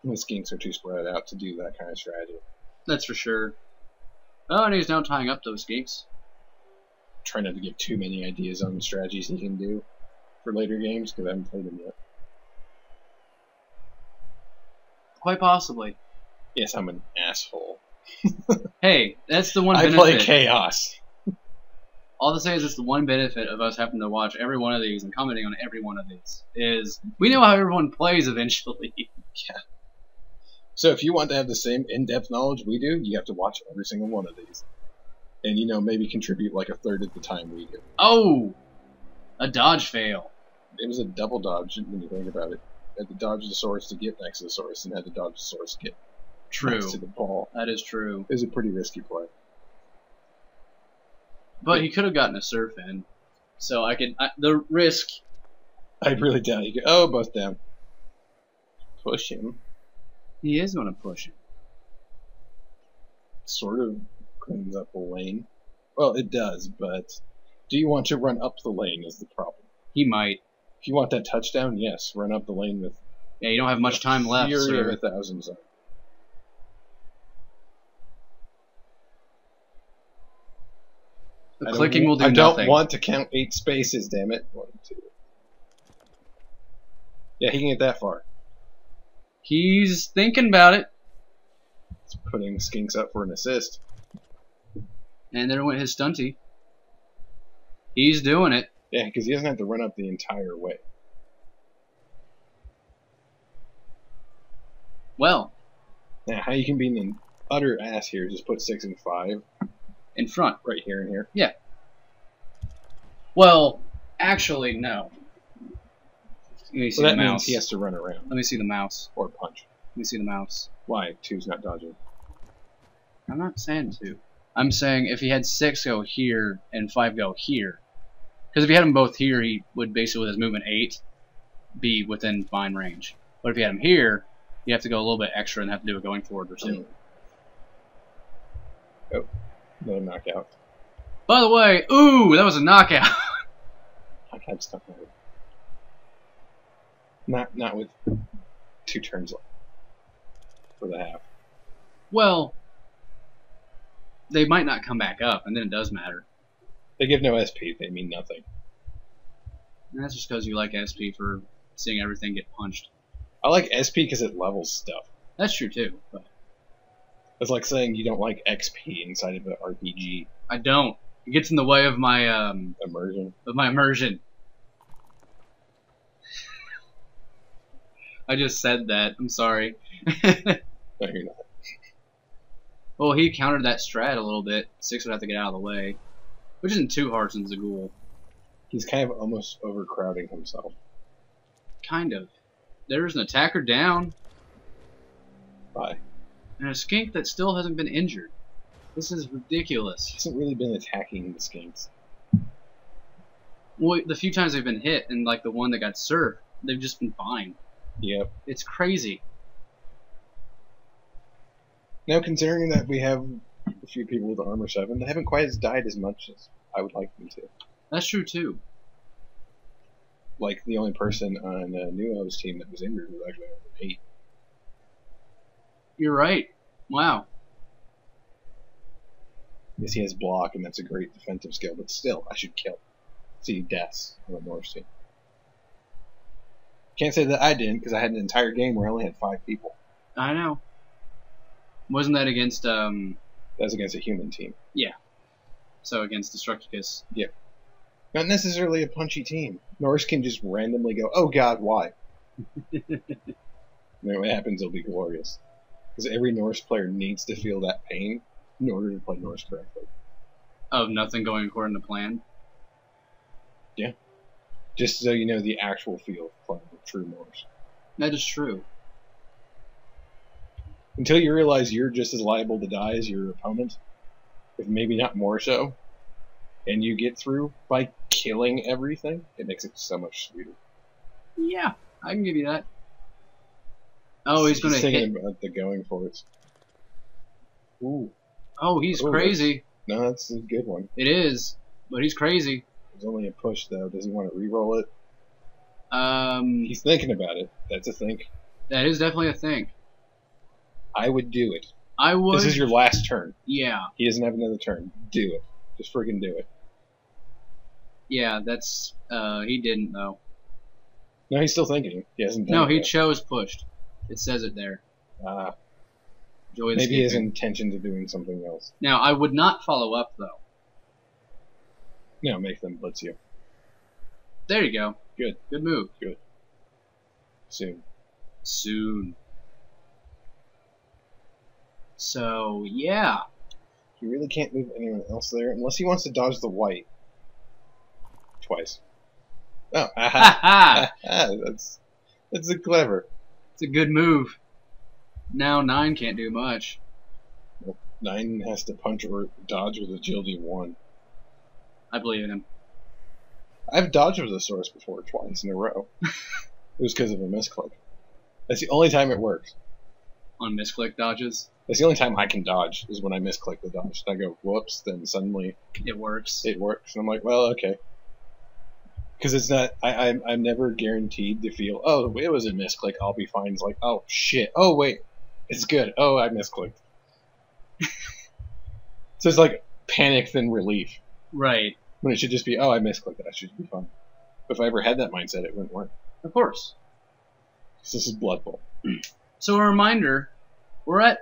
And the skinks are too spread out to do that kind of strategy. That's for sure. Oh, and he's now tying up those skinks. Try not to give too many ideas on the strategies he can do for later games, because I haven't played them yet. Quite possibly. Yes, I'm an asshole. Hey, that's the one I benefit. play Chaos. All to say is it's the one benefit of us having to watch every one of these and commenting on every one of these is we know how everyone plays eventually. So if you want to have the same in-depth knowledge we do, you have to watch every single one of these. And, maybe contribute like a third of the time we do. Oh! A dodge fail. It was a double dodge when you think about it. Had to dodge the source to get next to the source, and had to dodge the source to get next to the ball. That is true. It was a pretty risky play. But he could have gotten a surf in. So the risk. I really doubt you could. Oh, both down. Push him. He is going to push him. Sort of cleans up the lane. Well, it does, but do you want to run up the lane is the problem. He might. If you want that touchdown, yes, run up the lane with... Yeah, you don't have much time left, fury sir. of 1,000 zones. The clicking will do nothing. I don't want to count 8 spaces, damn it. 1, 2. Yeah, he can get that far. He's thinking about it. He's putting Skinks up for an assist. And there went his stunty. He's doing it. Yeah, because he doesn't have to run up the entire way. Well. Now, how you can be an utter ass here is just put 6 and 5. In front. Right here and here. Yeah. Well, actually, no. Let me see the mouse. Means he has to run around. Let me see the mouse. Or punch. Let me see the mouse. Why? 2's not dodging. I'm not saying 2. I'm saying if he had 6 go here and 5 go here. Because if he had them both here, he would basically, with his movement 8, be within fine range. But if you had him here, you have to go a little bit extra and have to do a going forward or two. Oh, another knockout. By the way, ooh, that was a knockout. Knockout's not good. Not with 2 turns left for the half. Well, they might not come back up, and then it does matter. They give no SP, they mean nothing. And that's just because you like SP for seeing everything get punched. I like SP because it levels stuff. That's true too. But it's like saying you don't like XP inside of an RPG. I don't. It gets in the way of my immersion. Of my immersion. I just said that. I'm sorry. No, you're not. Well, he countered that strat a little bit. 6 would have to get out of the way. Which isn't too hard since the ghoul. He's kind of almost overcrowding himself. Kind of. There's an attacker down. Bye. And a skink that still hasn't been injured. This is ridiculous. He hasn't really been attacking the skinks. Well, the few times they've been hit, and like the one that got surfed, they've just been fine. Yep. It's crazy. Now, considering that we have a few people with armor 7, they haven't quite died as much as I would like them to. That's true too. Like the only person on Nuo's team that was injured was actually armor 8. You're right. Wow. Yes, he has block, and that's a great defensive skill, but still, I should kill. See deaths on the Norse team. Can't say that I didn't, because I had an entire game where I only had 5 people. I know. Wasn't that against, That was against a human team. Yeah. So against Destructicus. Yeah. Not necessarily a punchy team. Norse can just randomly go, oh god, why? And then what happens, it'll be glorious. Because every Norse player needs to feel that pain in order to play Norse correctly. Of nothing going according to plan? Yeah. Just so you know the actual feel of playing with true Norse. That is true. Until you realize you're just as liable to die as your opponent, if maybe not more so, and you get through by killing everything, it makes it so much sweeter. Yeah, I can give you that. Oh, he's going to hit. Thinking about the going for it. Ooh. Oh, he's crazy. No, that's a good one. It is, but he's crazy. There's only a push, though. Does he want to re-roll it? He's thinking about it. That's a think. That is definitely a thing. I would do it. I would. This is your last turn. Yeah. He doesn't have another turn. Do it. Just freaking do it. Yeah, that's, he didn't, though. No, he's still thinking. He hasn't done No, it he yet. chose pushed. It says it there. Joy Maybe he has intentions of doing something else. Now, I would not follow up, though. No, make them blitz you. There you go. Good. Good move. Good. Soon. Soon. So, yeah. He really can't move anyone else there unless he wants to dodge the white. Twice. Oh, aha. That's a clever. It's a good move. Now 9 can't do much. 9 has to punch or dodge with agility 1. I believe in him. I've dodged with a source before twice in a row. It was because of a misclick. That's the only time it works. On misclick dodges? That's the only time I can dodge, is when I misclick the dodge. I go, whoops, then suddenly it works. It works. And I'm like, well, okay. Because it's not, I'm never guaranteed to feel, oh, it was a misclick, I'll be fine. It's like, oh, shit. Oh, wait. It's good. Oh, I misclicked. So it's like panic then relief. Right. When it should just be, oh, I misclicked it. I should be fine. But if I ever had that mindset, it wouldn't work. Of course. Because this is Blood Bowl. So a reminder, we're at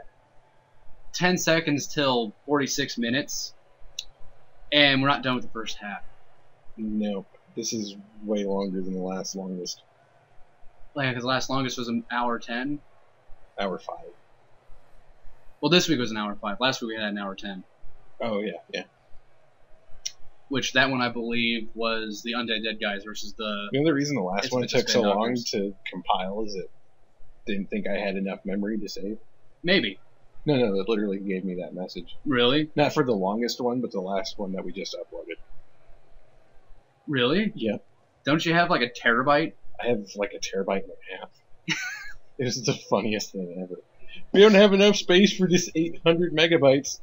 10 seconds till 46 minutes, and we're not done with the first half. Nope. This is way longer than the last longest. Like, because the last longest was an hour 10. Hour 5. Well, this week was an hour 5. Last week we had an hour 10. Oh, yeah, yeah. Which, that one, I believe, was the Undead Dead guys versus the... The only reason the last one took so long Spindoctors. to compile is it didn't think I had enough memory to save. Maybe. No, it literally gave me that message. Really? Not for the longest one, but the last one that we just uploaded. Really? Yeah. Don't you have like a terabyte? I have like a terabyte and a half. It was the funniest thing ever. We don't have enough space for this 800 megabytes.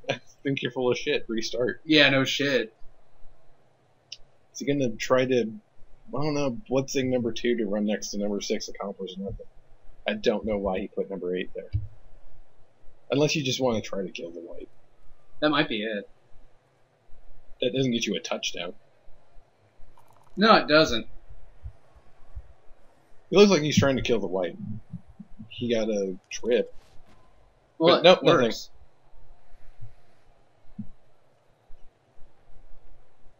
I think you're full of shit. Restart. Yeah, no shit. Is he gonna try to, I don't know, blitzing number 2 to run next to number 6 accomplish nothing? I don't know why he put number 8 there. Unless you just want to try to kill the white. That might be it. That doesn't get you a touchdown. No, it doesn't. It looks like he's trying to kill the white. He got a trip. Well, But nope, it nothing. works.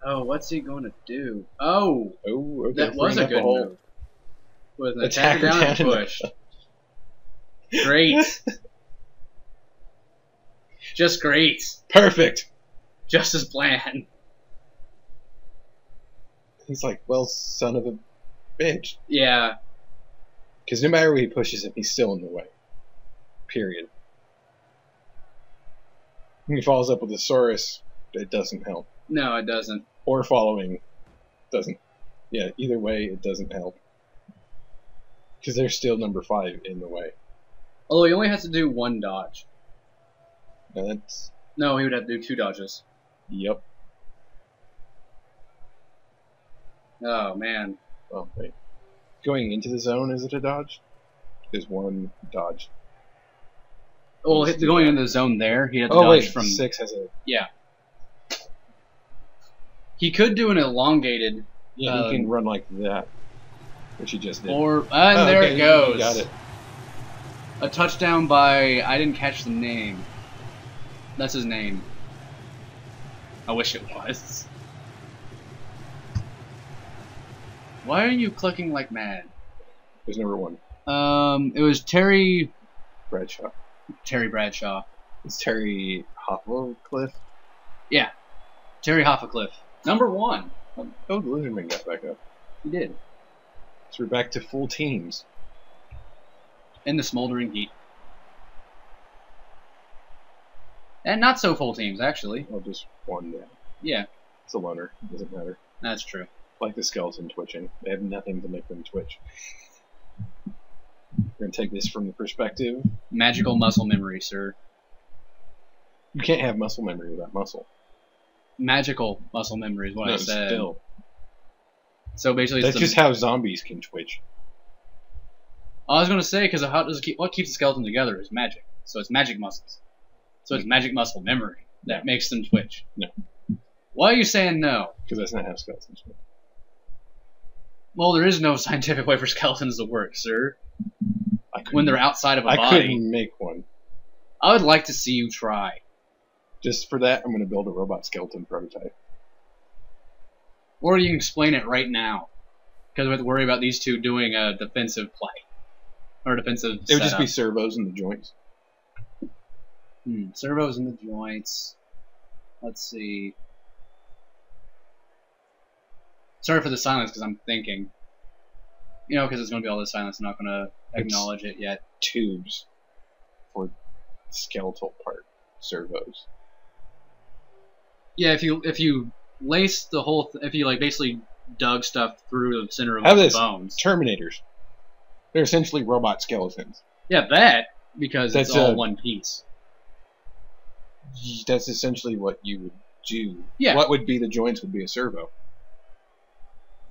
Oh, what's he going to do? Oh! Oh, okay. That was a good move. With an Attacker attacker down and down. push. Great. Just great. Perfect. Just as planned. He's like, well, son of a bitch. Yeah. Because no matter where he pushes him, he's still in the way. Period. When he follows up with a Saurus, it doesn't help. No, it doesn't. Or following doesn't. Yeah, either way, it doesn't help. Because there's still number 5 in the way. Although he only has to do 1 dodge. And that's... No, he would have to do 2 dodges. Yep. Oh, man. Oh, wait. Going into the zone, is it a dodge? There's 1 dodge. Well, going into the zone there, he had to Oh, dodge wait, from... 6 has a... Yeah. He could do an elongated... Yeah, he can run like that. Which he just did. Or... and there okay, it goes. You got it. A touchdown by... I didn't catch the name. That's his name. I wish it was. Why are you clicking like mad? There's number 1. It was Terry Bradshaw. Bradshaw. It's Terry Hoffcliffe. Yeah. Terry Hoffcliffe. Number 1. Oh, the Lizardman got back up. He did. So we're back to full teams. In the smoldering heat. And not so full teams, actually. Well, just 1 down. Yeah, It's a loner. It doesn't matter. that's true. Like the skeleton twitching. They have nothing to make them twitch. We're going to take this from the perspective. Magical muscle memory, sir. You can't have muscle memory without muscle. Magical muscle memory is what No, I said. still. So basically, That's it's just how zombies can twitch. I was gonna say because what keeps the skeleton together is magic. So it's magic muscles. So it's magic muscle memory that makes them twitch. No. Why are you saying no? Because that's not how skeletons work. Well, there is no scientific way for skeletons to work, sir. When they're outside of a I body. couldn't make one. I would like to see you try. Just for that, I'm going to build a robot skeleton prototype. Or you can explain it right now. Because we have to worry about these two doing a defensive play. Or defensive It would just setup. be servos in the joints. Servos in the joints. Let's see. Sorry for the silence because I'm thinking. You know, because it's going to be all this silence. I'm not going to acknowledge it yet. Tubes for skeletal part servos. Yeah, if you lace the whole, if you like basically dug stuff through the center of How the this? bones. Terminators. They're essentially robot skeletons. Yeah, that because That's it's all one piece. That's essentially what you would do. Yeah. What would be the joints would be a servo.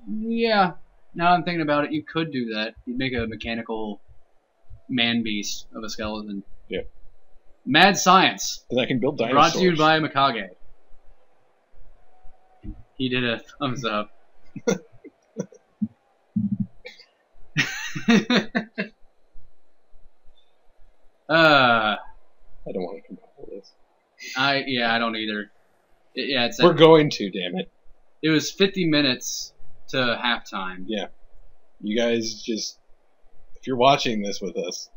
Yeah. Now I'm thinking about it, you could do that. You'd make a mechanical man beast of a skeleton. Yeah. Mad science. And I can build dinosaurs. Brought to you by Mekage. He did a thumbs up. I don't want to compile this. I don't either. We're going to, damn it. It was 50 minutes to halftime. Yeah. You guys just, if you're watching this with us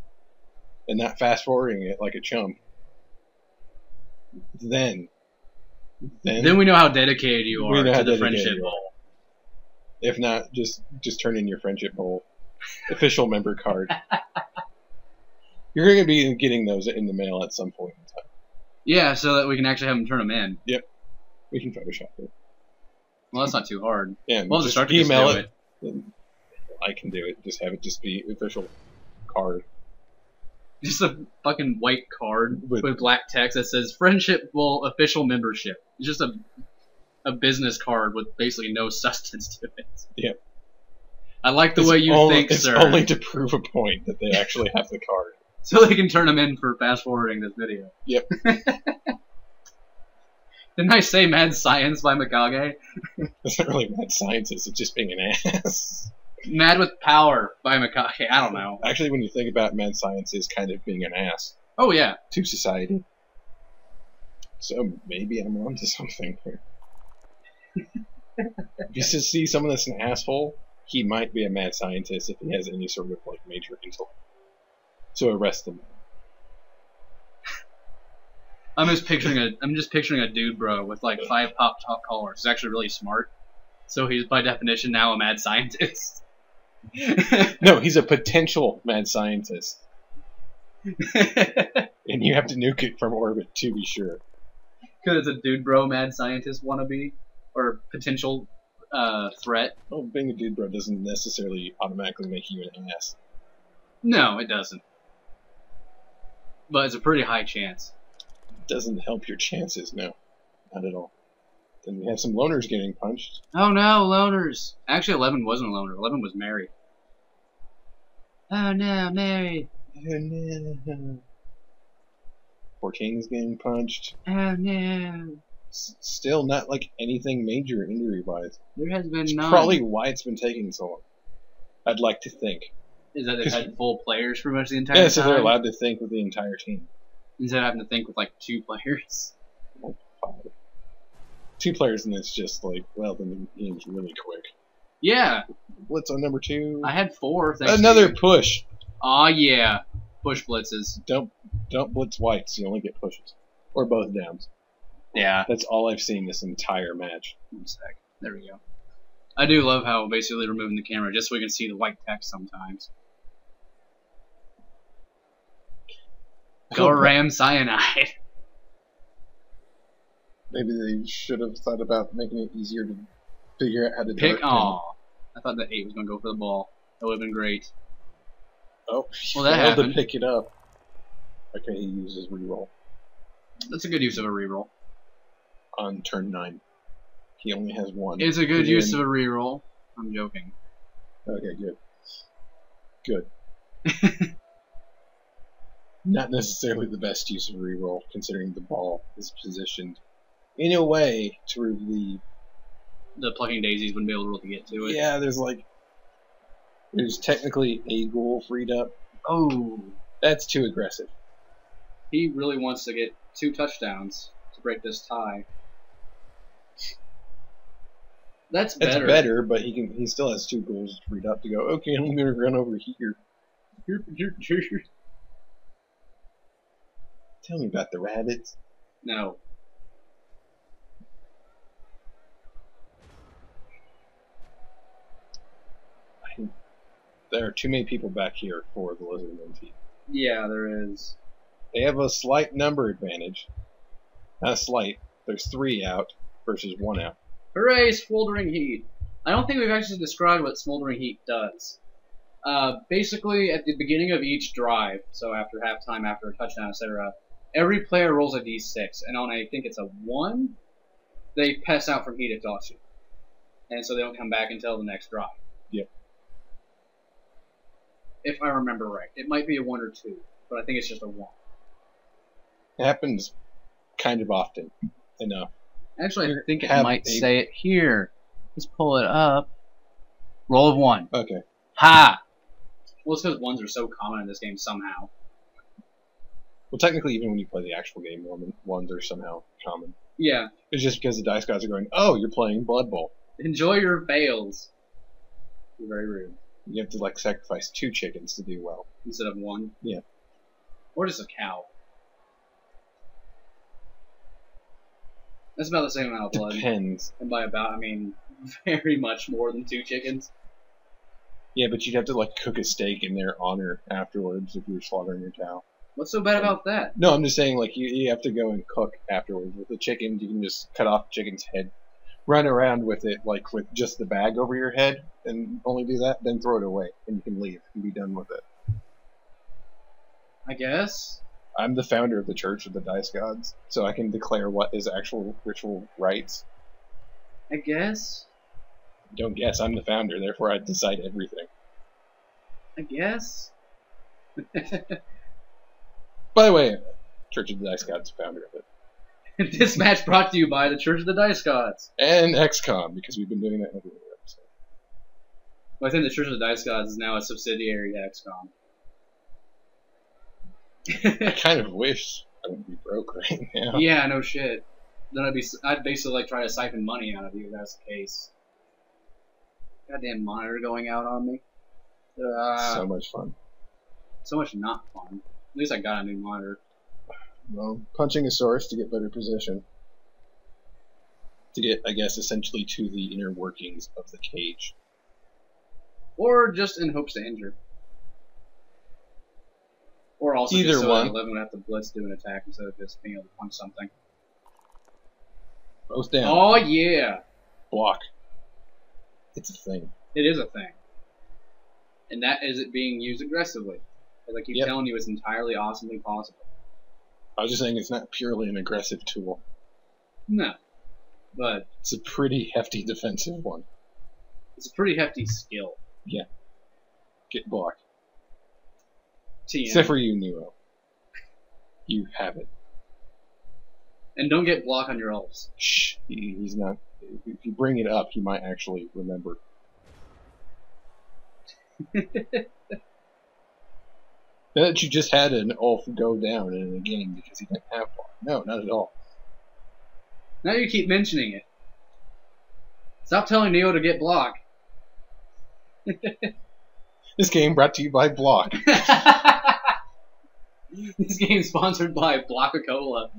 and not fast forwarding it like a chump, then we know how dedicated you are to the friendship you are. bowl. If not, just turn in your friendship bowl official member card. You're going to be getting those in the mail at some point in time. Yeah, so that we can actually have them turn them in. Yep. We can Photoshop it. Well, that's not too hard. Yeah, we'll just start to email do it. I can do it. Just have it just be official card. Just a fucking white card with black text that says "Friendship Bowl Official Membership." It's just a business card with basically no substance to it. Yep. I like the way you think, sir. It's only to prove a point that they actually have the card. So they can turn them in for fast forwarding this video. Yep. Didn't I say Mad Science by Mekage? It's not really mad scientist, it's just being an ass. Mad with Power by Mekage. I don't know. Actually, when you think about mad science, is kind of being an ass. Oh, yeah. To society. So maybe I'm onto something here. If you see someone that's an asshole, he might be a mad scientist if he has any sort of like major intellect. So arrest him. I'm just picturing a dude bro with like 5 pop top collars. He's actually really smart. So he's by definition now a mad scientist. No, he's a potential mad scientist. And you have to nuke it from orbit to be sure. Because it's a dude bro mad scientist wannabe or potential threat. Well, being a dude bro doesn't necessarily automatically make you an ass. No, it doesn't. But it's a pretty high chance. It doesn't help your chances, no. Not at all. Then we have some loners getting punched. Oh no, loners. Actually, 11 wasn't a loner. 11 was Mary. Oh no, Mary. Oh no. 14 is getting punched. Oh no. Still not like anything major injury-wise. There has been It's none. probably why it's been taking so long. I'd like to think. Is that they've had full players pretty much the entire time? Yeah, so they're allowed to think with the entire team. Instead of having to think with like 2 players. Like 5. 2 players, and it's just like, well, then the game's really quick. Yeah. Blitz on number 2. I had 4. Thanks Another to you. push. Aw, yeah. Push blitzes. Don't blitz whites. You only get pushes, or both downs. Yeah. That's all I've seen this entire match. 1 sec. There we go. I do love how basically removing the camera just so we can see the white text sometimes. Go Ram Cyanide. Maybe they should have thought about making it easier to figure out how to Pick. dart. Aw. I thought that 8 was going to go for the ball. That would have been great. Oh, Well, that failed happened. to pick it up. Okay, he uses reroll That's a good use of a reroll. on turn 9. He only has 1. It's a good use of a reroll. I'm joking. Okay, good. Good. Not necessarily the best use of a reroll, considering the ball is positioned in a way to relieve. The Plucking Daisies wouldn't be able to really get to it. Yeah, there's technically a goal freed up. Oh. That's too aggressive. He really wants to get 2 touchdowns to break this tie. That's better. That's better, but he still has 2 goals freed up to go, okay, I'm going to run over here. Tell me about the rabbits. No. There are too many people back here for the lizardmen team. Yeah, there is. They have a slight number advantage. Not slight. There's 3 out versus 1 out. Hooray, Smoldering Heat! I don't think we've actually described what Smoldering Heat does. Basically, at the beginning of each drive, so after halftime, after a touchdown, etc., every player rolls a d6, and on I think it's a 1, they pass out from heat exhaustion. And so they don't come back until the next drive. Yep. If I remember right. It might be a 1 or 2, but I think it's just a 1. It happens kind of often enough. Actually, I think it might say it here. Let's pull it up. Roll of 1. Okay. Ha! Well, it's because 1s are so common in this game somehow. Well, technically, even when you play the actual game, 1s are somehow common. Yeah. It's just because the dice gods are going, oh, you're playing Blood Bowl. Enjoy your fails. You're very rude. You have to, like, sacrifice 2 chickens to do well. Instead of 1? Yeah. Or just a cow. That's about the same amount of blood. Depends. And by about, I mean very much more than 2 chickens. Yeah, but you'd have to, like, cook a steak in their honor afterwards if you were slaughtering your cow. What's so bad about that? No, I'm just saying, like, you have to go and cook afterwards. With the chicken, you can just cut off the chicken's head, run around with it, like, with just the bag over your head, and only do that, then throw it away, and you can leave and be done with it. I guess. I'm the founder of the Church of the Dice Gods, so I can declare what is actual ritual rites. I guess. Don't guess, I'm the founder, therefore I decide everything. I guess. By the way, Church of the Dice Gods, founder of it. This match brought to you by the Church of the Dice Gods. And XCOM, because we've been doing that every episode. Well, I think the Church of the Dice Gods is now a subsidiary to XCOM. I kind of wish I would be broke right now. Yeah, no shit. Then I'd basically like try to siphon money out of you if that's the case. Goddamn monitor going out on me. So much fun. So much not fun. At least I got a new monitor. Well, punching a source to get better position. To get, I guess, essentially to the inner workings of the cage. Or just in hopes to injure. Or also Either just so one. that 11 would have to blitz do an attack instead of just being able to punch something. Both down. Oh yeah! Block. It's a thing. It is a thing. And that is it being used aggressively. As I keep telling you, it's entirely awesomely possible. I was just saying it's not purely an aggressive tool. No. But it's a pretty hefty defensive one. It's a pretty hefty skill. Yeah. Get blocked. TM. Except for you, Nero. You have it. And don't get block on your elves. Shh. He's not. If you bring it up, he might actually remember. That you just had an elf go down in a game because he didn't have block. No, not at all. Now you keep mentioning it. Stop telling Neo to get block. This game brought to you by Block. This game sponsored by Blocka-Cola.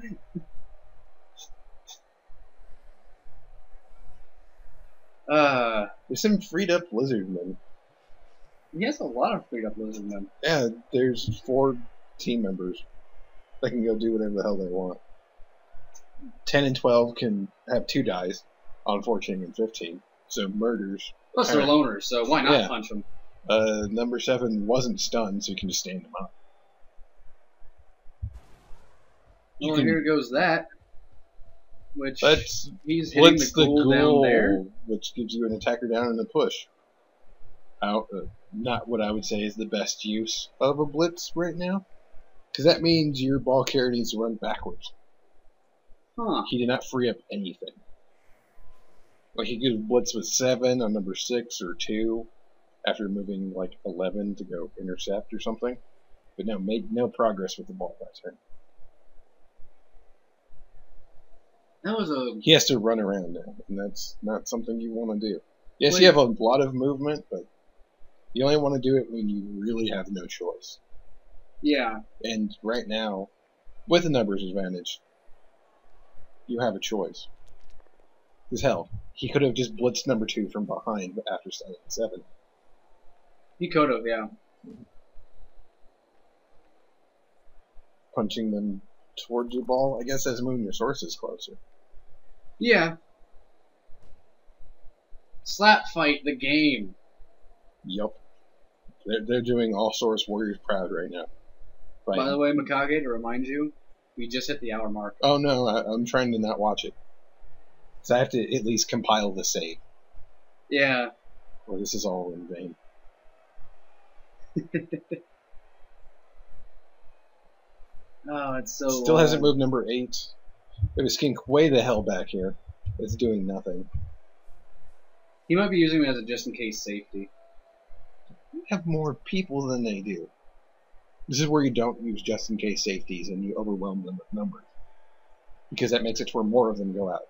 There's some freed up lizardmen. He has a lot of freed up lizardmen. Yeah, there's 4 team members that can go do whatever the hell they want. 10 and 12 can have 2 dies on 14 and 15, so murders. Plus they're loners, so why not punch them? Number 7 wasn't stunned, so you can just stand him up. Well, here goes that. Which he's hitting Blitz the ghoul down there. Which gives you an attacker down and a push. Not what I would say is the best use of a blitz right now. Because that means your ball carrier needs to run backwards. Huh. He did not free up anything. Like, he could blitz with 7 on number 6 or 2 after moving, like, 11 to go intercept or something. But no, made no progress with the ball that turn. That was a... He has to run around now, and that's not something you want to do. Yes, you have a lot of movement, but you only want to do it when you really have no choice. Yeah. And right now, With the numbers advantage, you have a choice. Because hell, he could have just blitzed number 2 from behind after setting 7. He could have, yeah. Punching them towards your ball, I guess that's moving your sources closer. Yeah. Slap fight the game. Yup. They're doing all Source Warriors proud right now. By the way, Mekage, to remind you, we just hit the hour mark. Oh no, I'm trying to not watch it. So I have to at least compile the save. Yeah. Or this is all in vain. Oh, it's so Still hasn't moved number 8. We have a skink way the hell back here. It's doing nothing. He might be using it as a just-in-case safety. You have more people than they do. This is where you don't use just-in-case safeties and you overwhelm them with numbers. Because that makes it to where more of them go out.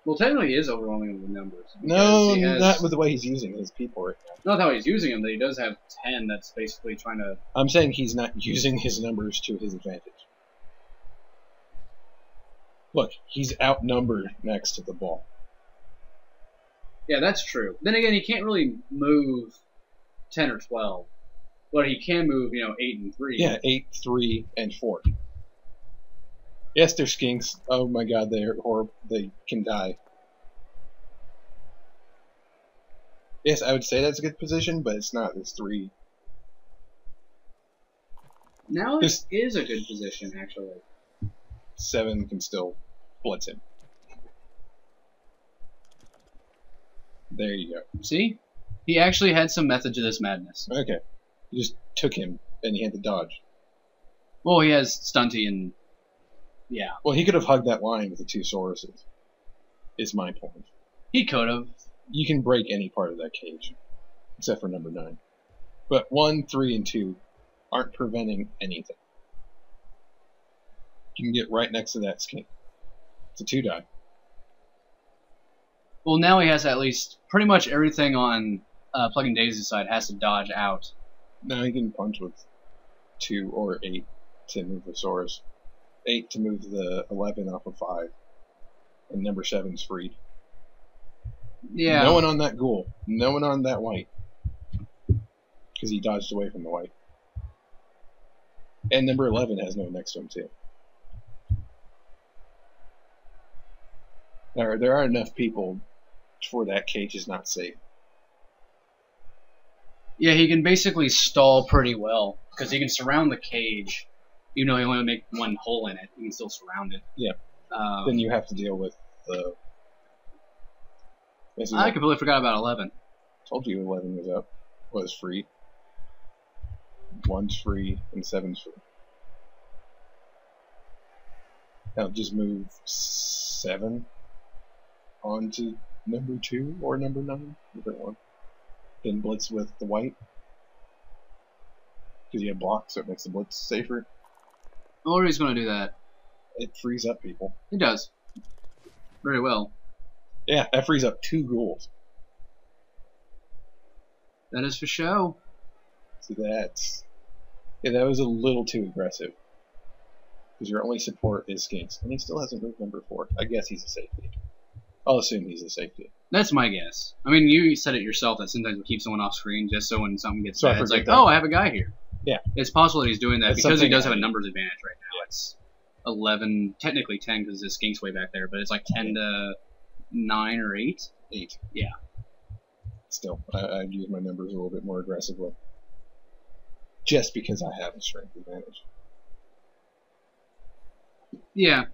Well, technically he is overwhelming with numbers. No, not with the way he's using his people right now. Not how he's using them, but he does have 10 that's basically trying to... I'm saying he's not using his numbers to his advantage. Look, he's outnumbered next to the ball. Yeah, that's true. Then again, he can't really move 10 or 12. But he can move, 8 and 3. Yeah, 8, 3, and 4. Yes, they're skinks. Oh my god, they're horrible. They can die. Yes, I would say that's a good position, but it's not. It's 3. Now it is a good position, actually. 7 can still blitz him. There you go. See? He actually had some method to this madness. Okay. You just took him, and he had to dodge. Well, he has stunty and... yeah. Well, he could have hugged that line with the 2 Sauruses, is my point. He could have. You can break any part of that cage, except for number 9. But 1, 3, and 2 aren't preventing anything. You can get right next to that skink. It's a 2-die. Well, now he has at least pretty much everything on Plucking Daisies' side has to dodge out. Now he can punch with 2 or 8 to move the Saurus. 8 to move the 11 off of 5. And number 7's freed. Yeah. No one on that ghoul. No one on that white. Because he dodged away from the white. And number 11 has no next to him too. There are enough people for that cage is not safe. Yeah, he can basically stall pretty well. Because he can surround the cage. Even though he only make 1 hole in it, he can still surround it. Yeah. Then you have to deal with the... I completely forgot about 11. Told you 11 was up. Was free. 1's free and 7's free. Now just move 7 onto number 2 or number 9, either one. Then blitz with the white. Because you have blocks, so it makes the blitz safer. Or he's going to do that. It frees up people. He does. Very well. Yeah, that frees up 2 ghouls. That is for show. So that's... yeah, that was a little too aggressive. Because your only support is skinks. And he still hasn't moved number 4. I guess he's a safety. I'll assume he's a safety. That's my guess. I mean, you said it yourself that sometimes we keep someone off screen just so when something gets bad, it's like, oh, I have a guy here. Yeah. It's possible that he's doing that That's because he does something have a numbers advantage right now. Yeah. It's 11, technically 10 because his skink's way back there, but it's like 10 to 9 or 8. 8. Yeah. Still, I'd use my numbers a little bit more aggressively. Just because I have a strength advantage. Yeah.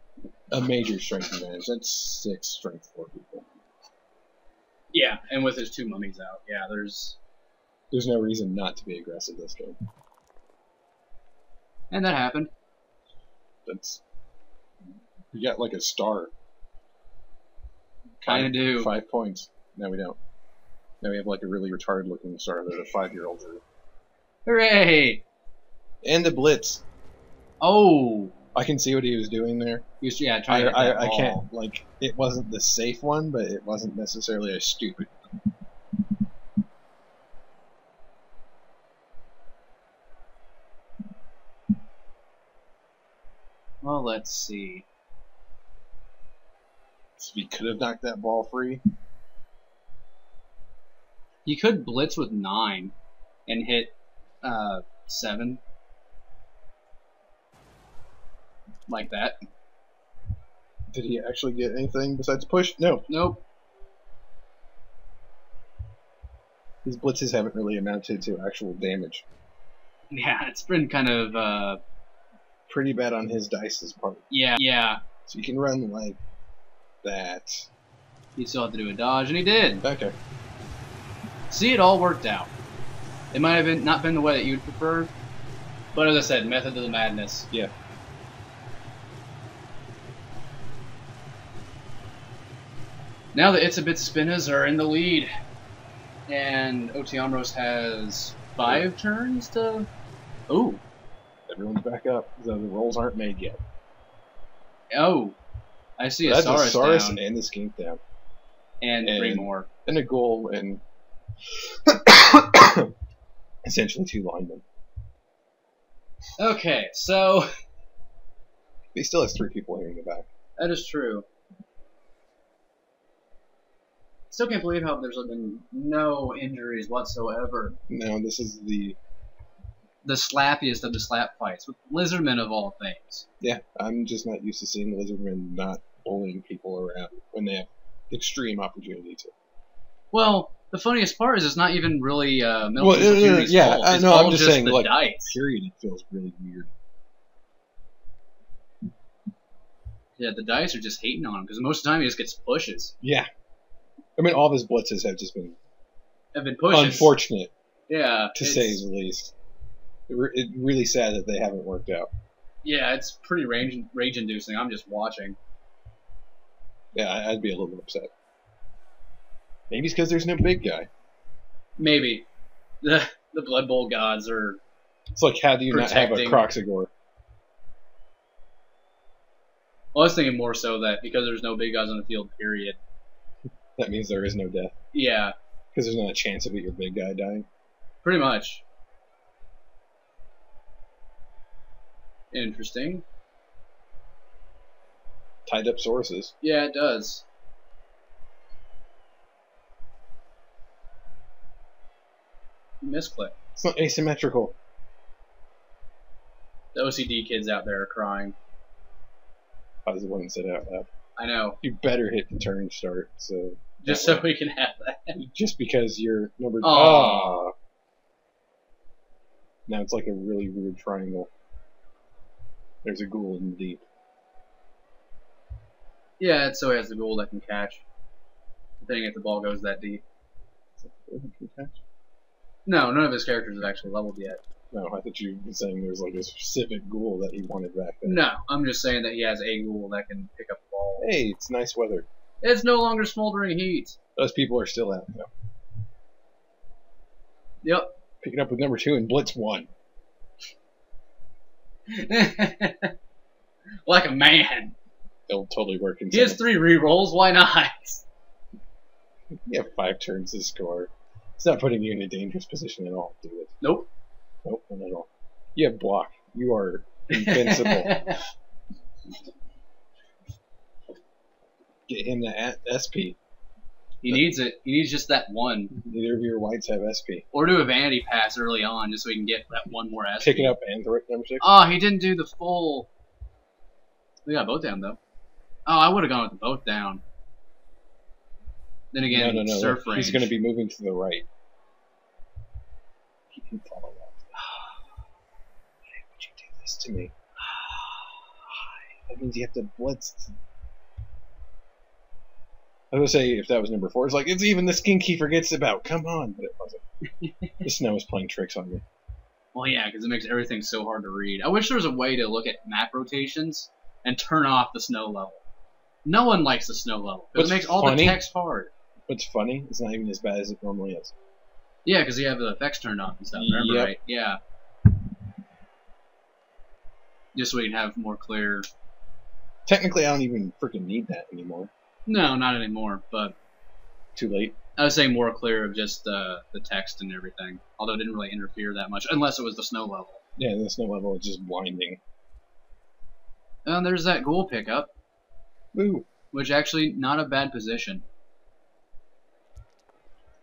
A major strength advantage. That's 6 strength 4 people. Yeah, and with his 2 mummies out, yeah, there's no reason not to be aggressive this game. And that happened. That's... you got like a star. Kinda do. 5 points. Now we don't. Now we have like a really retarded looking star that a 5-year-old drew. Hooray! And the blitz. Oh! I can see what he was doing there. He was, yeah, trying to hit that I ball. can't, like, it wasn't the safe one, but it wasn't necessarily a stupid one. Well, let's see. So he could have knocked that ball free. He could blitz with 9 and hit 7. Like that. Did he actually get anything besides push? No. Nope. These blitzes haven't really amounted to actual damage. Yeah, it's been kind of Pretty bad on his dice's part. Yeah. So you can run like that. He still had to do a dodge, and he did. Okay. See, it all worked out. It might have not been the way that you'd prefer, but as I said, method of the madness. Yeah. Now the Itza-Bitza Spindoctors are in the lead, and Otiamros has 5 turns to... Ooh. Everyone's back up, though the rolls aren't made yet. Oh. I see a That's Saurus a Saurus down. and the Skink down. And 3 more. And a goal and essentially 2 linemen. Okay, so... He still has 3 people here in the back. That is true. Still can't believe how there's been no injuries whatsoever. No, this is the slappiest of the slap fights, with lizardmen of all things. Yeah, I'm just not used to seeing lizardmen not bullying people around when they have extreme opportunity to. Well, the funniest part is it's not even really Milton's fault. Yeah, It's no, all I'm just saying, the like, dice. period, it feels really weird. Yeah, the dice are just hating on him, because most of the time he just gets pushes. Yeah. I mean, all of his blitzes have just been Pushes. unfortunate, Yeah. to say the least. It's really sad that they haven't worked out. Yeah, it's pretty rage-inducing. I'm just watching. Yeah, I'd be a little upset. Maybe it's because there's no big guy. Maybe. The Blood Bowl gods are... It's like, how do you not have a protecting- Croxagore? Well, I was thinking more so that because there's no big guys on the field, period. That means there is no death. Yeah, Because there's not a chance of your big guy dying. pretty much. Interesting. Tied up sources. Yeah, it does. Misclick. It's not asymmetrical. The OCD kids out there are crying. I was the one that said it out loud. I know. You better hit the turn start. So Just so we can have that. just because you're number. Aw. Now it's like a really weird triangle. There's a ghoul in the deep. Yeah, it's so he has the goal that can catch. Depending if the ball goes that deep. No, none of his characters have actually leveled yet. No, I thought you were saying there's like a specific ghoul that he wanted back then. No, I'm just saying that he has a ghoul that can pick up the ball. Hey, it's nice weather. It's no longer smoldering heat. Those people are still out now. Yep. Picking up with number 2 and Blitz 1. Like a man. They'll totally work in He has 3 rerolls, why not? You have 5 turns to score. It's not putting you in a dangerous position at all, do it. Nope. Nope, not at all. You have block. You are invincible. Get him the SP. He needs it. He needs just that one. Neither of your whites have SP. Or do a vanity pass early on just so he can get that one more SP. Pick it up and throw it number 6. Oh, he didn't do the full... We got both down, though. Oh, I would have gone with the both down. Then again, no. surf range. He's going to be moving to the right. He can follow that. Why would you do this to me? That means you have to blitz. I was going to say, if that was number 4, it's like, it's even the skink he forgets about. Come on. But it wasn't. The snow is playing tricks on me. Well, yeah, because it makes everything so hard to read. I wish there was a way to look at map rotations and turn off the snow level. No one likes the snow level, because it makes all the text hard. What's funny, it's not even as bad as it normally is. Yeah, because you have the effects turned off and stuff, remember, Yep. right? Yeah. Just so we can have more clear... Technically, I don't even freaking need that anymore. No, not anymore, but... Too late. I was saying more clear of just the text and everything. Although it didn't really interfere that much, unless it was the snow level. Yeah, the snow level is just blinding. And there's that ghoul pickup, Ooh. which actually not a bad position.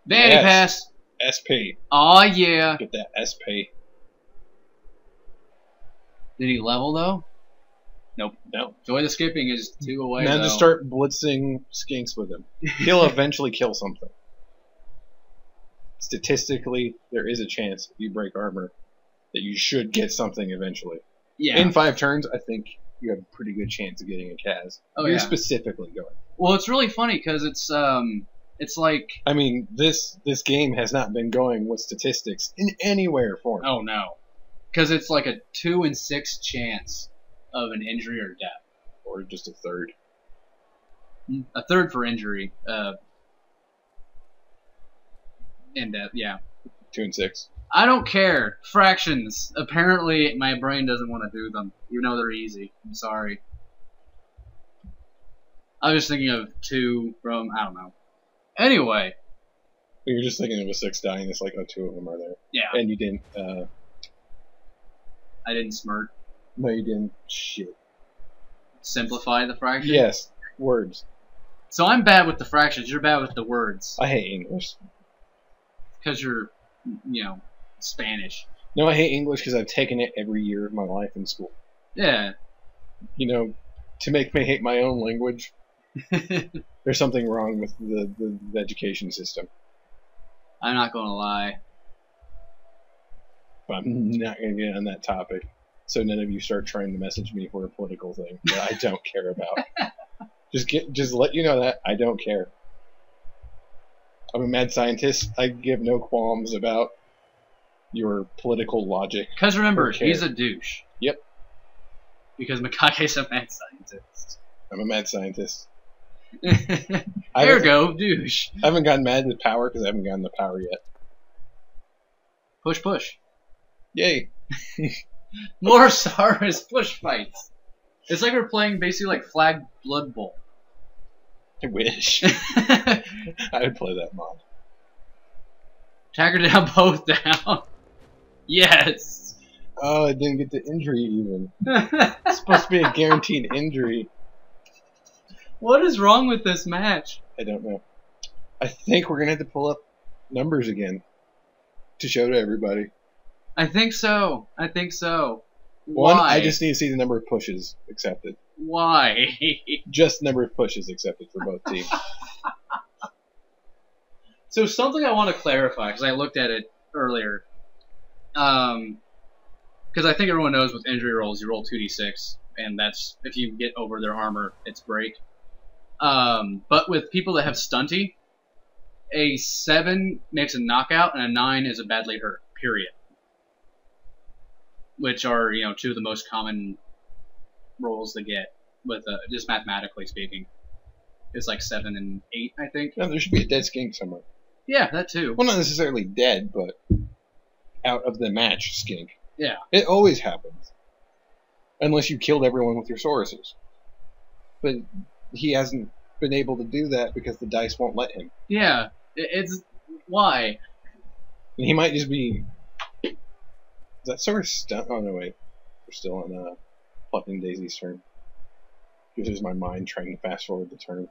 Vanity Yes. pass. SP. Aw, yeah. Get that SP. Did he level, though? Nope. No. Joy the skipping is 2 away, Now though. just start blitzing skinks with him. He'll eventually kill something. Statistically, there is a chance if you break armor that you should get something eventually. Yeah. In 5 turns, I think you have a pretty good chance of getting a Kaz. Oh, You're yeah. specifically going. Well, it's really funny because it's like, I mean, this game has not been going with statistics in any way or form. oh no, because it's like a 2 in 6 chance of an injury or death. Or just a third. A third for injury. And death. Yeah. 2 and 6. I don't care. Fractions. Apparently, my brain doesn't want to do them, even though they're easy. I'm sorry. I was thinking of 2 from, I don't know. Anyway. You're just thinking of a 6 die, and it's like, oh, 2 of them are there. Yeah. And you didn't, I didn't smirk. no, you didn't. Shit. Simplify the fraction? Yes, words. So I'm bad with the fractions. You're bad with the words. I hate English. Because you're, you know, Spanish. No, I hate English because I've taken it every year of my life in school. Yeah. You know, to make me hate my own language, there's something wrong with the education system. I'm not going to lie. But I'm not going to get on that topic, so none of you start trying to message me for a political thing that I don't care about. Just let you know that I don't care. I'm a mad scientist. I give no qualms about your political logic. Because remember, Or care. he's a douche. Yep. Because Mekage's a mad scientist. I'm a mad scientist. Ergo, douche. I haven't gotten mad with power because I haven't gotten the power yet. Push, push. Yay! More Saurus push fights. It's like we're playing basically like Flag Blood Bowl. I wish. I would play that mod. Tagger down, both down. Yes. Oh, I didn't get the injury even. It's supposed to be a guaranteed injury. What is wrong with this match? I don't know. I think we're going to have to pull up numbers again to show to everybody. I think so. I think so. One, Why? I just need to see the number of pushes accepted. Why? Just number of pushes accepted for both teams. So something I want to clarify, because I looked at it earlier. Because I think everyone knows with injury rolls, you roll 2d6, and that's, if you get over their armor, it's break. But with people that have stunty, a 7 makes a knockout, and a 9 is a badly hurt, period. Which are, you know, 2 of the most common rolls to get, with just mathematically speaking. It's like 7 and 8, I think. No, there should be a dead skink somewhere. Yeah, that too. Well, not necessarily dead, but out of the match skink. Yeah. It always happens. Unless you killed everyone with your Sauruses. But he hasn't been able to do that because the dice won't let him. Yeah. It's... Why? And he might just be... Is that Saurus stunt? Oh, no, wait. We're still on Plucking Daisies' turn. This is my mind trying to fast forward the turn.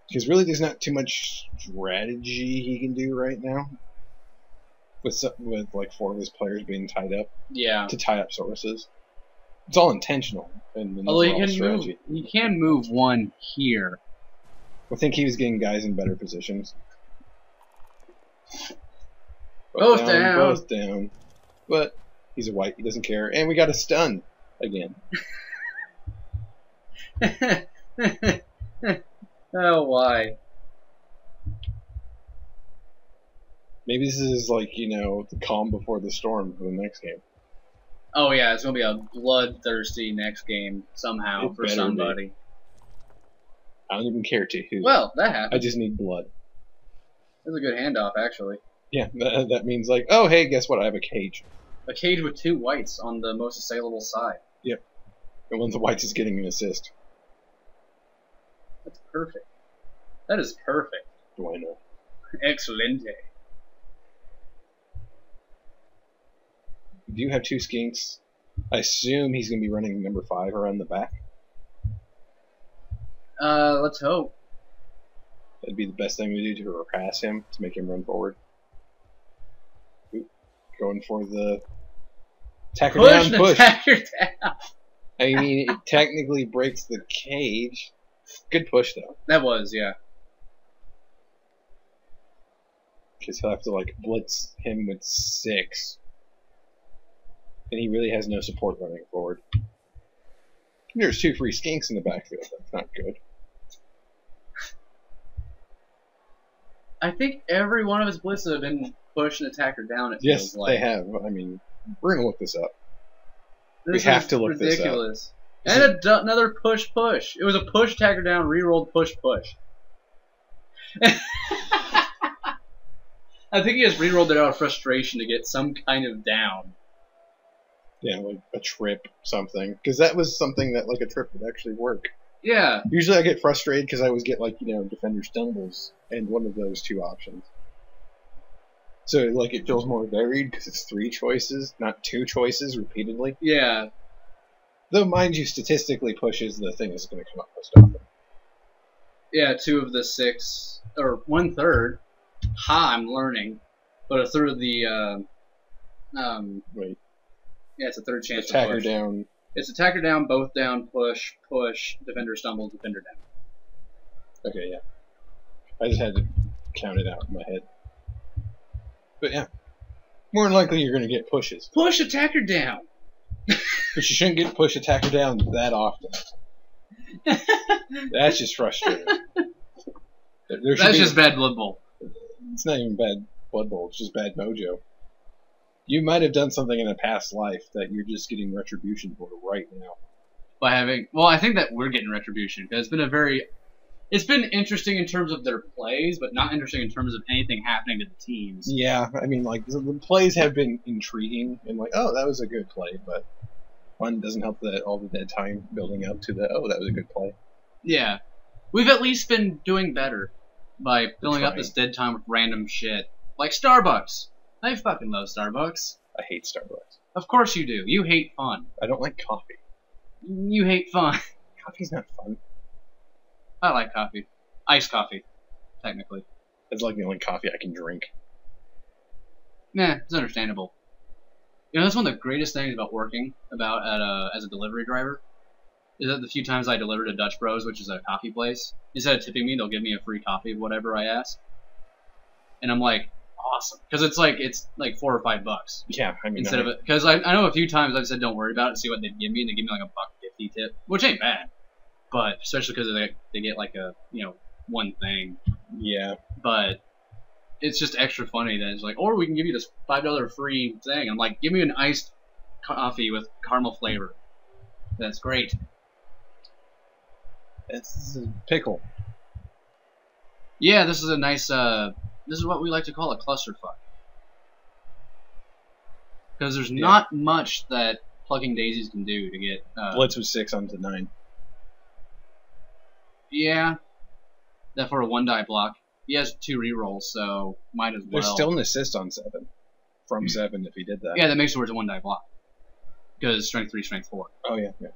Because really there's not too much strategy he can do right now. With like 4 of his players being tied up. Yeah. To tie up Sauruses. It's all intentional. And Although overall strategy. you can move 1 here. I think he was getting guys in better positions. Both down. Both down. But he's a white. He doesn't care. And we got a stun again. Oh, why? Maybe this is like, you know, the calm before the storm for the next game. Oh yeah, it's gonna be a bloodthirsty next game somehow It for better somebody. I don't even care to who. Well, that I happened. just need blood. That's a good handoff, actually. Yeah, that means like, oh hey, guess what? I have a cage. A cage with 2 whites on the most assailable side. Yep. And one of the whites is getting an assist. That's perfect. That is perfect. Do I know? Excelente. If you have 2 skinks, I assume he's going to be running number 5 around the back. Let's hope. That'd be the best thing to do to harass him, to make him run forward. Oop, going for the attacker down push. Attacker down. I mean, it technically breaks the cage. Good push, though. That was, yeah. Because he'll have to, like, blitz him with 6. And he really has no support running forward. There's 2 free skinks in the backfield. That's not good. I think every one of his blitzes have been pushed and attacker down. It Yes, feels like. they have. I mean, we're going to look this up. This we have is to look ridiculous. this up. And another push. It was a push, attacker down, rerolled, push. I think he just rerolled it out of frustration to get some kind of down. Yeah, like a trip, something. Because that was something that, like, a trip would actually work. Yeah. Usually I get frustrated because I always get, like, defender stumbles and one of those 2 options. So, like, it feels more varied because it's 3 choices, not 2 choices repeatedly. Yeah. Though, mind you, statistically pushes the thing is going to come up most often. Yeah, 2 of the 6, or 1/3. Ha, I'm learning. But a third of the, Wait. yeah, it's a third chance Attacker to push. down. It's attacker down, both down, push, defender stumble, defender down. Okay, yeah. I just had to count it out in my head. But yeah. More than likely you're going to get pushes. Push attacker down! But you shouldn't get push attacker down that often. That's just frustrating. That's just bad Blood Bowl. It's not even bad Blood Bowl, it's just bad mojo. You might have done something in a past life that you're just getting retribution for right now. By having, well, I think that we're getting retribution because it's been interesting in terms of their plays, but not interesting in terms of anything happening to the teams. Yeah, I mean, like, the plays have been intriguing and like, oh, that was a good play, but one doesn't help that all the dead time building up to the, oh, that was a good play. Yeah, we've at least been doing better by filling up this dead time with random shit, like Starbucks. I fucking love Starbucks. I hate Starbucks. Of course you do. You hate fun. I don't like coffee. You hate fun. Coffee's not fun. I like coffee. Iced coffee, technically. It's like the only coffee I can drink. Nah, it's understandable. That's one of the greatest things about working as a delivery driver, is that the few times I delivered to Dutch Bros, which is a coffee place, instead of tipping me, they'll give me a free coffee of whatever I ask. And I'm like, awesome, because it's like $4 or $5. Yeah, I mean, instead of it, because I know a few times I've said don't worry about it, see what they give me, and they give me like $1.50 tip, which ain't bad, but especially because they get like a one thing. Yeah, but it's just extra funny that it's like, or we can give you this $5 free thing. I'm like, give me an iced coffee with caramel flavor. That's great. It's a pickle. Yeah, this is a nice. This is what we like to call a clusterfuck. Because there's not much that Plucking Daisies can do to get... Blitz was 6 onto 9. Yeah. That for a 1-die block. He has 2 rerolls, so might as well. There's still an assist on 7. From 7 if he did that. Yeah, that makes it worth a 1-die block. Because strength 3, strength 4. Oh, yeah, yeah.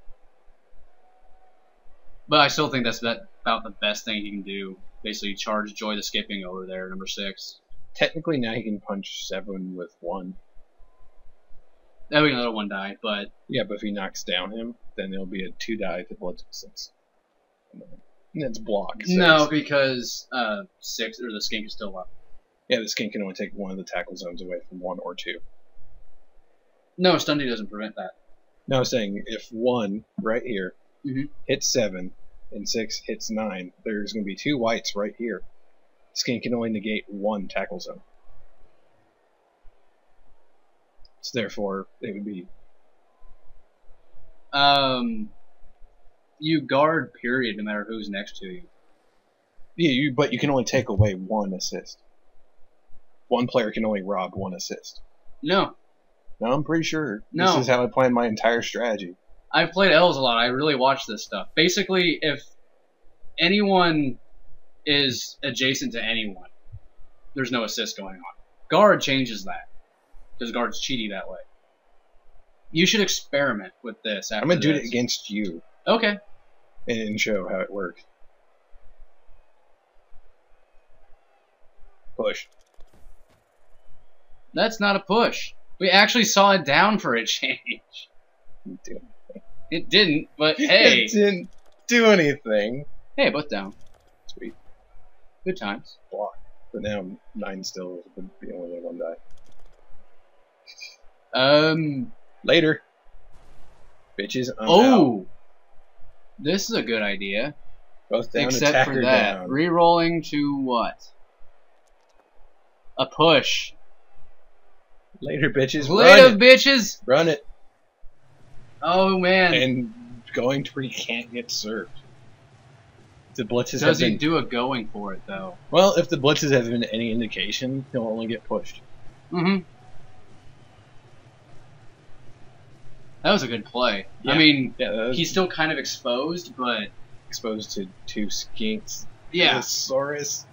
But I still think that's about the best thing he can do. Basically, charge Joy the Skipping over there, number 6. Technically, now he can punch 7 with 1. That would be another 1-die, but... Yeah, but if he knocks down him, then there'll be a 2-die to Blitz with 6. And that's block 6. No, because 6, or the Skink is still up. Yeah, the Skink can only take one of the tackle zones away from 1 or 2. No, Stundy doesn't prevent that. No, I was saying, if 1, right here, Mm-hmm. hits 7, and 6 hits 9, there's going to be 2 whites right here. Skink can only negate 1 tackle zone. So therefore, it would be... You guard, period, no matter who's next to you. Yeah, but you can only take away 1 assist. 1 player can only rob 1 assist. No. No, I'm pretty sure. No. This is how I plan my entire strategy. I've played Elves a lot. I really watch this stuff. Basically, if anyone is adjacent to anyone, there's no assist going on. Guard changes that. Because Guard's cheaty that way. You should experiment with this after I'm gonna do it this. against you Okay. and show how it works. Push. That's not a push. We actually saw it down for a change. Dude. It didn't, but hey. It didn't do anything. Hey, both down. Sweet. Good times. Block. But now 9 still would be only 1 die. Later. Bitches, I'm out. This is a good idea. Both down, Except attacker for that. down. Rerolling to what? A push. Later, bitches. Later, Run it. bitches! Run it. Oh, man. And going to where you can't get served. The blitzes Does have he been... do a going for it, though? Well, if the blitzes have been any indication, he'll only get pushed. Mm-hmm. That was a good play. Yeah. I mean, Yeah, he's still kind of exposed, but... exposed to 2 skinks. Yeah. The Saurus.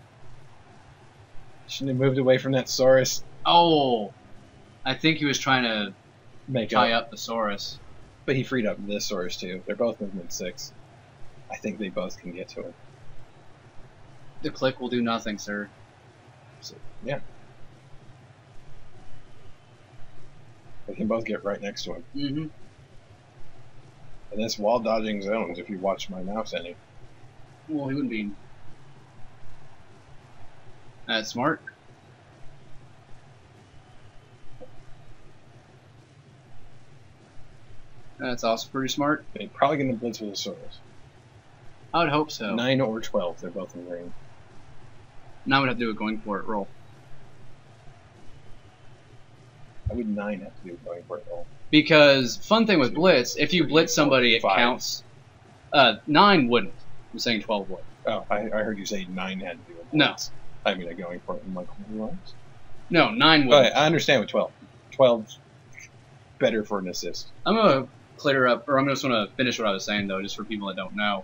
Shouldn't have moved away from that Saurus. Oh! I think he was trying to Make tie up the Saurus. But he freed up this Saurus too. They're both movement 6. I think they both can get to him. The click will do nothing, sir. So, yeah. They can both get right next to him. Mm-hmm. And that's while dodging zones, if you watch my mouse any. Well, he wouldn't be... That's smart. That's also pretty smart. They're probably going to blitz with the Saurus. I would hope so. 9 or 12, they're both in range. Now we'd have to do a going for it roll. How would 9 have to do going for it all? Because, fun thing with Blitz, if you 3, blitz somebody, 4, it 5. counts. 9 wouldn't. I'm saying 12 would. Oh, I heard you say 9 had to do it. No. I mean, a going for it. I'm like, what? No, 9 Oh, wouldn't. I understand with 12. 12's better for an assist. I'm going to clear up, or I'm just going to finish what I was saying, though, just for people that don't know.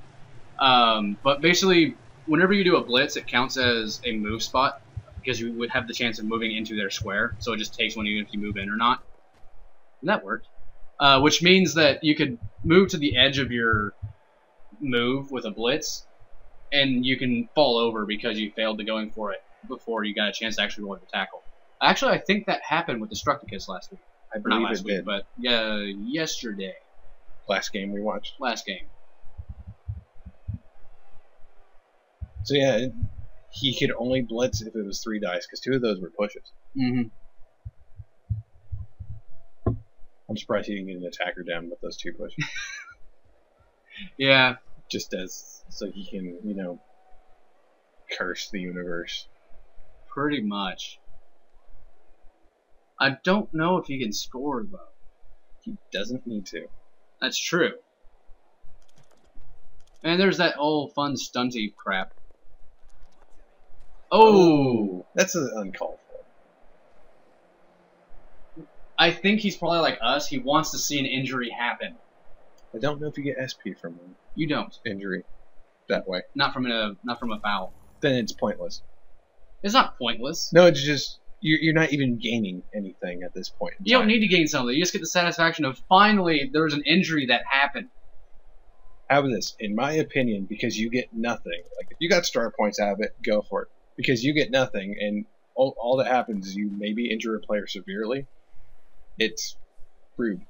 But basically, whenever you do a blitz, it counts as a move spot, because you would have the chance of moving into their square, so it just takes one even if you move in or not. And that worked. Which means that you could move to the edge of your move with a blitz, and you can fall over because you failed to going for it before you got a chance to actually roll your tackle. Actually, I think that happened with the Structicus last week. I Not believe last it week, did. but yesterday. Last game we watched. Last game. So yeah, he could only blitz if it was 3 dice, because 2 of those were pushes. Mm-hmm. I'm surprised he didn't get an attacker down with those 2 pushes. Yeah. Just as, so he can, you know, curse the universe. Pretty much. I don't know if he can score, though. He doesn't need to. That's true. And there's that old fun stunty crap. Oh! That's uncalled for. I think he's probably like us. He wants to see an injury happen. I don't know if you get SP from an You don't. injury that way. Not from a foul. Then it's pointless. It's not pointless. No, it's just, you're not even gaining anything at this point in You don't time. need to gain something. You just get the satisfaction of finally there was an injury that happened. How about this? In my opinion, because you get nothing. Like, if you got star points out of it, go for it. Because you get nothing, and all that happens is you maybe injure a player severely. It's rude.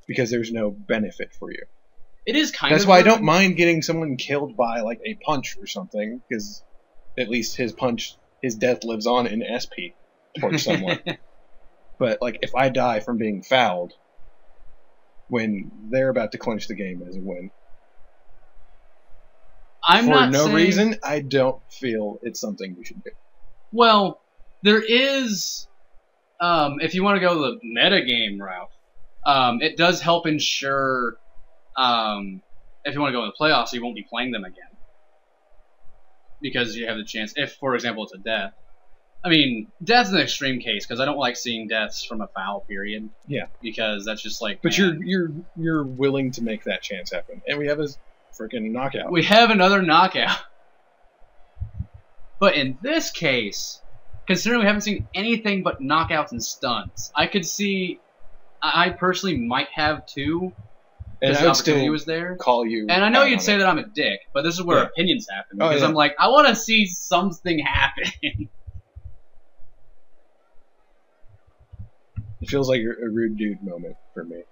Because there's no benefit for you. It is kind That's of why I rude. don't mind getting someone killed by, like, a punch or something, because at least his death lives on in SP towards someone. But, like, if I die from being fouled, when they're about to clinch the game as a win, I'm for not no saying, reason, I don't feel it's something we should do. Well, there is, if you want to go the metagame route, it does help ensure, if you want to go in the playoffs, you won't be playing them again. Because you have the chance, if, for example, it's a death. I mean, death's an extreme case, because I don't like seeing deaths from a foul, period. Yeah. Because that's just like, But man. you're willing to make that chance happen. And we have a freaking knockout. We have another knockout. But in this case, considering we haven't seen anything but knockouts and stuns, I could see I personally might have too. And Because I the would opportunity still was there. call you. And I know out you'd on say it. that I'm a dick, but this is where Yeah. opinions happen. Oh, Because yeah. I'm like, I want to see something happen. It feels like a rude dude moment for me.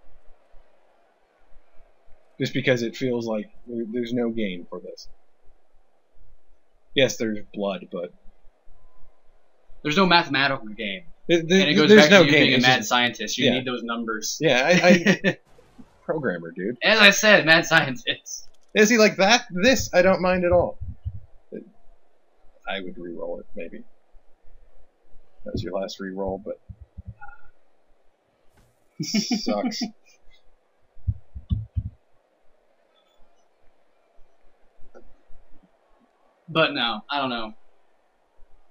Just because it feels like there's no gain for this. Yes, there's blood, but There's no mathematical game. and it goes there's back no to you game. being a It's mad just- scientist. You yeah. need those numbers. Yeah, I programmer, dude. As I said, mad scientist. Is he like that? This I don't mind at all. I would re-roll it, maybe. That was your last re-roll, but sucks. But no, I don't know.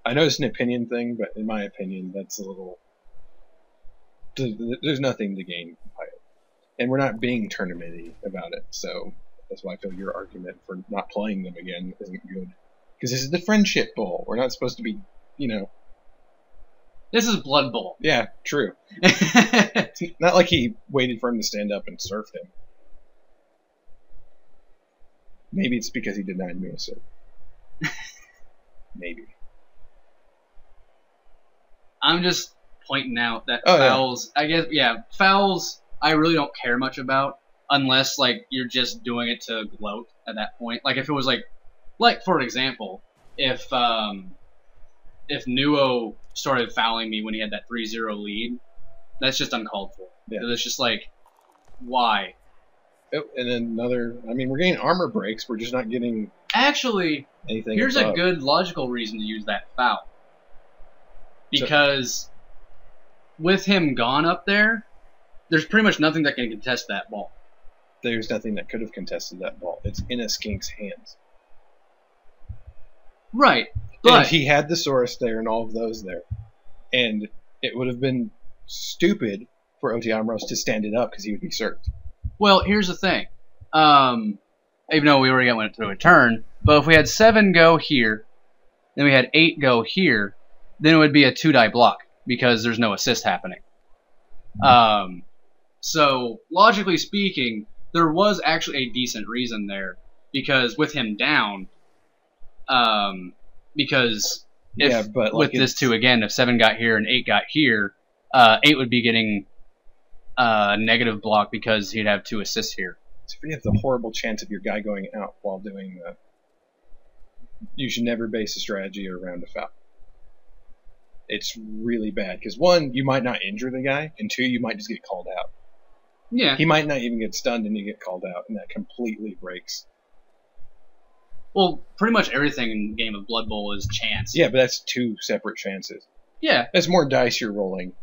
I know it's an opinion thing, but in my opinion, that's a little. There's nothing to gain by it, and we're not being tournamenty about it. So that's why I feel your argument for not playing them again isn't good. Because this is the friendship bowl. We're not supposed to be, This is Blood Bowl. Yeah, true. It's not like he waited for him to stand up and surf him. Maybe it's because he denied me a surf. Maybe. I'm just pointing out that Oh, yeah. fouls, I guess, fouls I really don't care much about unless, like, you're just doing it to gloat at that point. Like, if it was, like for example, if Nuo started fouling me when he had that 3-0 lead, that's just uncalled for. Yeah. It's just like, why? Oh, and then another. I mean, we're getting armor breaks. We're just not getting Actually, anything. here's above. a good logical reason to use that foul. Because with him gone up there, there's pretty much nothing that can contest that ball. There's nothing that could have contested that ball. It's in a skink's hands. Right. And But if he had the Saurus there and all of those there, and it would have been stupid for Otiamros to stand it up because he would be served. well, here's the thing. Even though we already got one through a turn, but if we had 7 go here, then we had 8 go here, then it would be a 2-die block because there's no assist happening. So logically speaking, there was actually a decent reason there because with him down, because if Yeah, but like with this 2 again, if 7 got here and 8 got here, 8 would be getting a negative block because he'd have 2 assists here. So if you have the horrible chance of your guy going out while doing that, you should never base a strategy around a foul. It's really bad because 1, you might not injure the guy, and 2, you might just get called out. Yeah. He might not even get stunned, and you get called out, and that completely breaks. Well, pretty much everything in the game of Blood Bowl is chance. Yeah, but that's 2 separate chances. Yeah. That's more dice you're rolling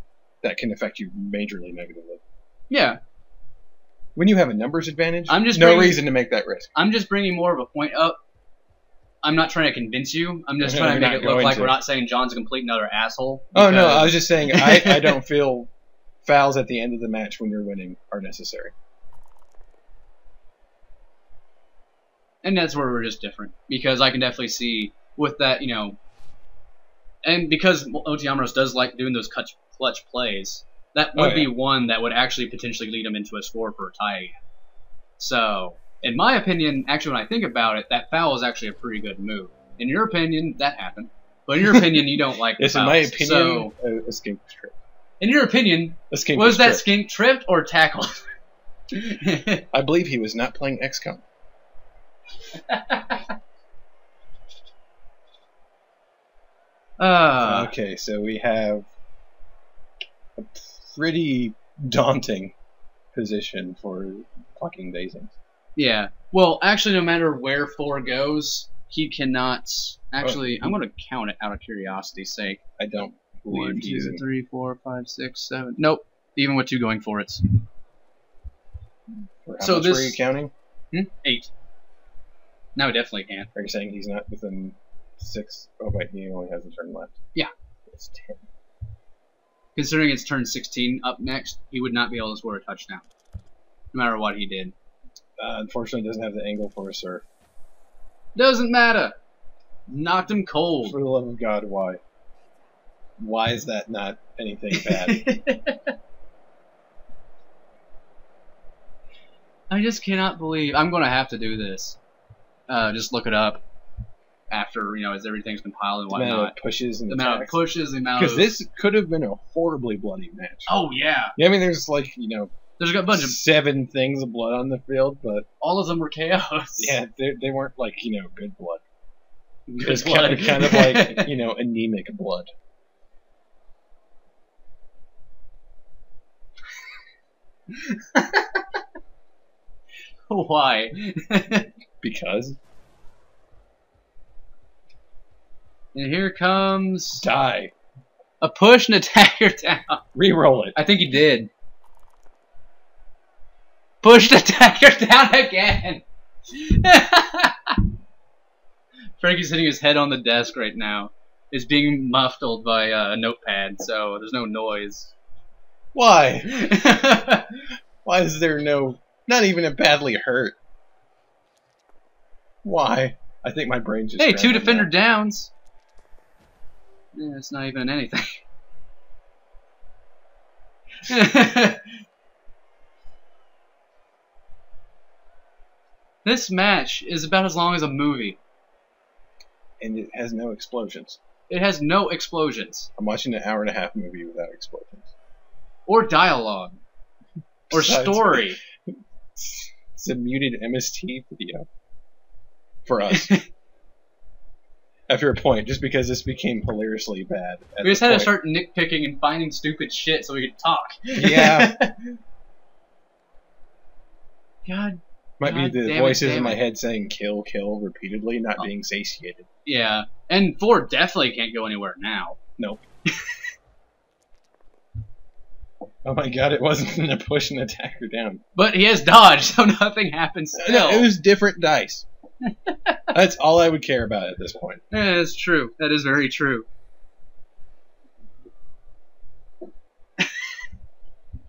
that can affect you majorly negatively. Yeah. When you have a numbers advantage, I'm just no bringing- reason to make that risk. I'm just bringing more of a point up. I'm not trying to convince you. I'm just No, trying to you're make not it look going like to. we're not saying John's a complete and utter asshole. Oh, no, because- I was just saying I don't feel fouls at the end of the match when you're winning are necessary. And that's where we're just different. Because I can definitely see with that, and because Otiamros does like doing those clutch plays, that would be one that would actually potentially lead him into a score for a tie. So, in my opinion, actually when I think about it, that foul is actually a pretty good move. In your opinion, that happened. But in your opinion, you don't like the Yes, in fouls. my opinion, So, a skink was tripped. in your opinion, A skink was that tripped. skink tripped or tackled? I believe he was not playing XCOM. Okay, so we have a pretty daunting position for Plucking Daisies. Yeah. Well, actually, no matter where 4 goes, he cannot. Actually, I'm going to count it out of curiosity's sake. I don't 1, believe he's 2, in. 3, 4, 5, 6, 7. Nope. Even with 2 going for it. How So much this- were you counting? 8. No, definitely can't. Are you saying he's not within 6? Oh, wait, he only has a turn left. Yeah. It's 10. Considering it's turn 16 up next, he would not be able to score a touchdown. No matter what he did. Unfortunately, it doesn't have the angle for a surf. Doesn't matter. Knocked him cold. For the love of God, why? Why is that not anything bad? I just cannot believe I'm gonna have to do this. Just look it up after as everything's compiled and The amount whatnot. of pushes and The amount of attacks. pushes, the amount Because of this could have been a horribly bloody match. oh yeah, Yeah, I mean, there's like there's a bunch of 7 things of blood on the field, but all of them were chaos. yeah, they weren't like good blood. Good It was blood. kind of like anemic blood. Why? Because And here comes die, a push and attacker down. re-roll it. I think he did. Pushed attacker down again. Frankie's hitting his head on the desk right now. It's being muffled by a notepad, so there's no noise. Why? Why is there no? Not even a badly hurt. Why? I think my brain just. Hey, 2 scrambled defender now. downs. Yeah, it's not even anything. This match is about as long as a movie. And it has no explosions. It has no explosions. I'm watching an 1.5-hour movie without explosions. Or dialogue. Or Besides- story. It's a muted MST video for us. After a point, just because this became hilariously bad. At We just the had to point. start nitpicking and finding stupid shit so we could talk. Yeah. God. Might God be the damn it, voices in damn my it. head saying "kill, kill" repeatedly, not being satiated. Yeah. And 4 definitely can't go anywhere now. Nope. Oh my god, it wasn't a push and attack her down. But he has dodge, so nothing happens still. No, it was different dice. That's all I would care about at this point. Yeah, that's true. That is very true.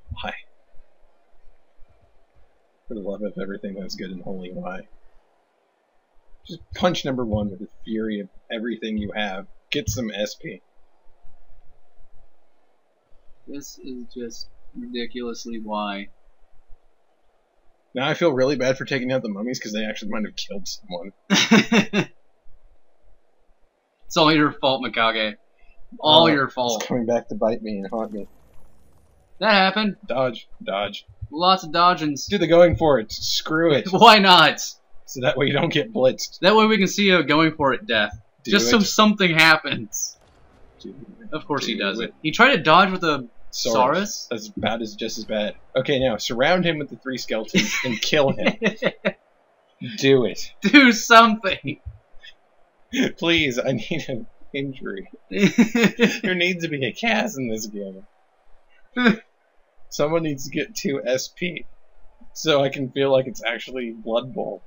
Why? For the love of everything that's good and holy, why? Just punch number 1 with the fury of everything you have. Get some SP. This is just ridiculously why. Now I feel really bad for taking out the mummies because they actually might have killed someone. It's all your fault, Mekage. All your fault. It's coming back to bite me and haunt me. That happened. Dodge, dodge. Lots of dodgings. Do the going for it. Screw it. Why not? So that way you don't get blitzed. That way we can see a going for it death. Do Just it. so something happens. Do Of course he Do does it. it. He tried to dodge with a Saurus. Saurus? That's about as just as bad. Okay, now surround him with the 3 skeletons and kill him. Do it. Do something. Please, I need an injury. There needs to be a Cas in this game. Someone needs to get 2 SP so I can feel like it's actually Blood Bowl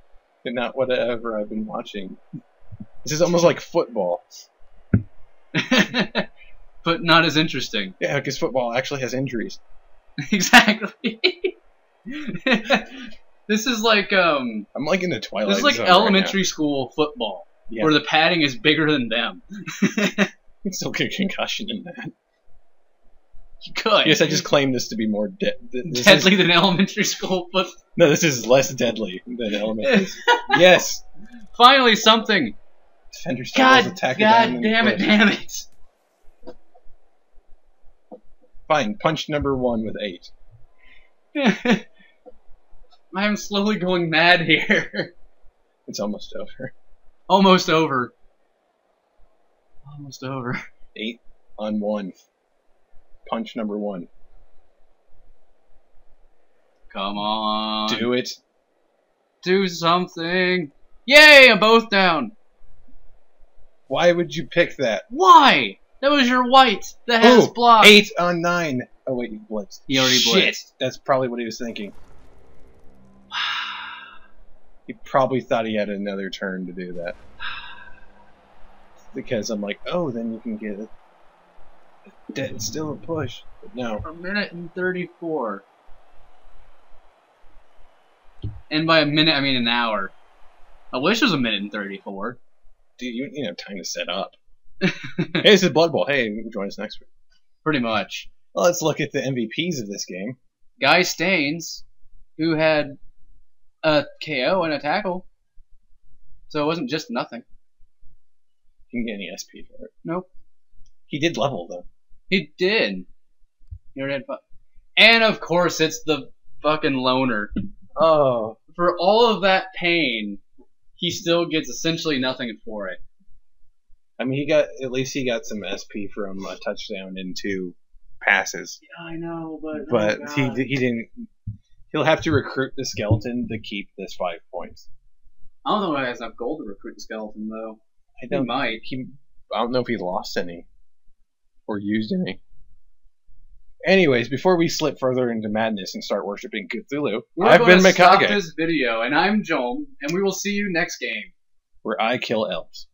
and not whatever I've been watching. This is almost like football. But not as interesting. Yeah, because football actually has injuries. Exactly. This is like I'm like in the Twilight this is like Zone elementary school football, right now. where the padding is bigger than them. You can still get a concussion in that. You could. Yes, I just claim this to be more deadly than elementary school football. No, this is less deadly than elementary. Yes. Finally, something. Defender struggles, God, attack God down, and damn it, push. damn it. Fine, punch number 1 with 8. I am slowly going mad here. It's almost over. Almost over. Almost over. 8 on 1. Punch number 1. Come on. Do it. Do something. Yay, I'm both down. Why would you pick that? Why? That was your white that has Ooh, blocked. 8 on 9. Oh wait, you blitzed. He already Shit. blitzed. That's probably what he was thinking. He probably thought he had another turn to do that. Because I'm like, oh, then you can get it. It's still a push. But no. A minute and 34. And by a minute, I mean an hour. I wish it was a minute and 34. Dude, you didn't have time to set up. Hey, this is Blood Bowl. Hey, join us next week. Pretty much. Well, let's look at the MVPs of this game. Guy Staines, who had a KO and a tackle. So it wasn't just nothing. He didn't get any SP for it. Nope. He did level, though. He did. He already had fun. And of course, it's the fucking loner. Oh. For all of that pain, he still gets essentially nothing for it. I mean, at least he got some SP from a touchdown and 2 passes. Yeah, I know, but he didn't. He'll have to recruit the skeleton to keep this 5 points. I don't know if he has enough gold to recruit the skeleton, though. He might. I don't know if he lost any or used any. Anyways, before we slip further into madness and start worshiping Cthulhu, I've been Mekage. Stop this video, and I'm Jom, and we will see you next game, where I kill elves.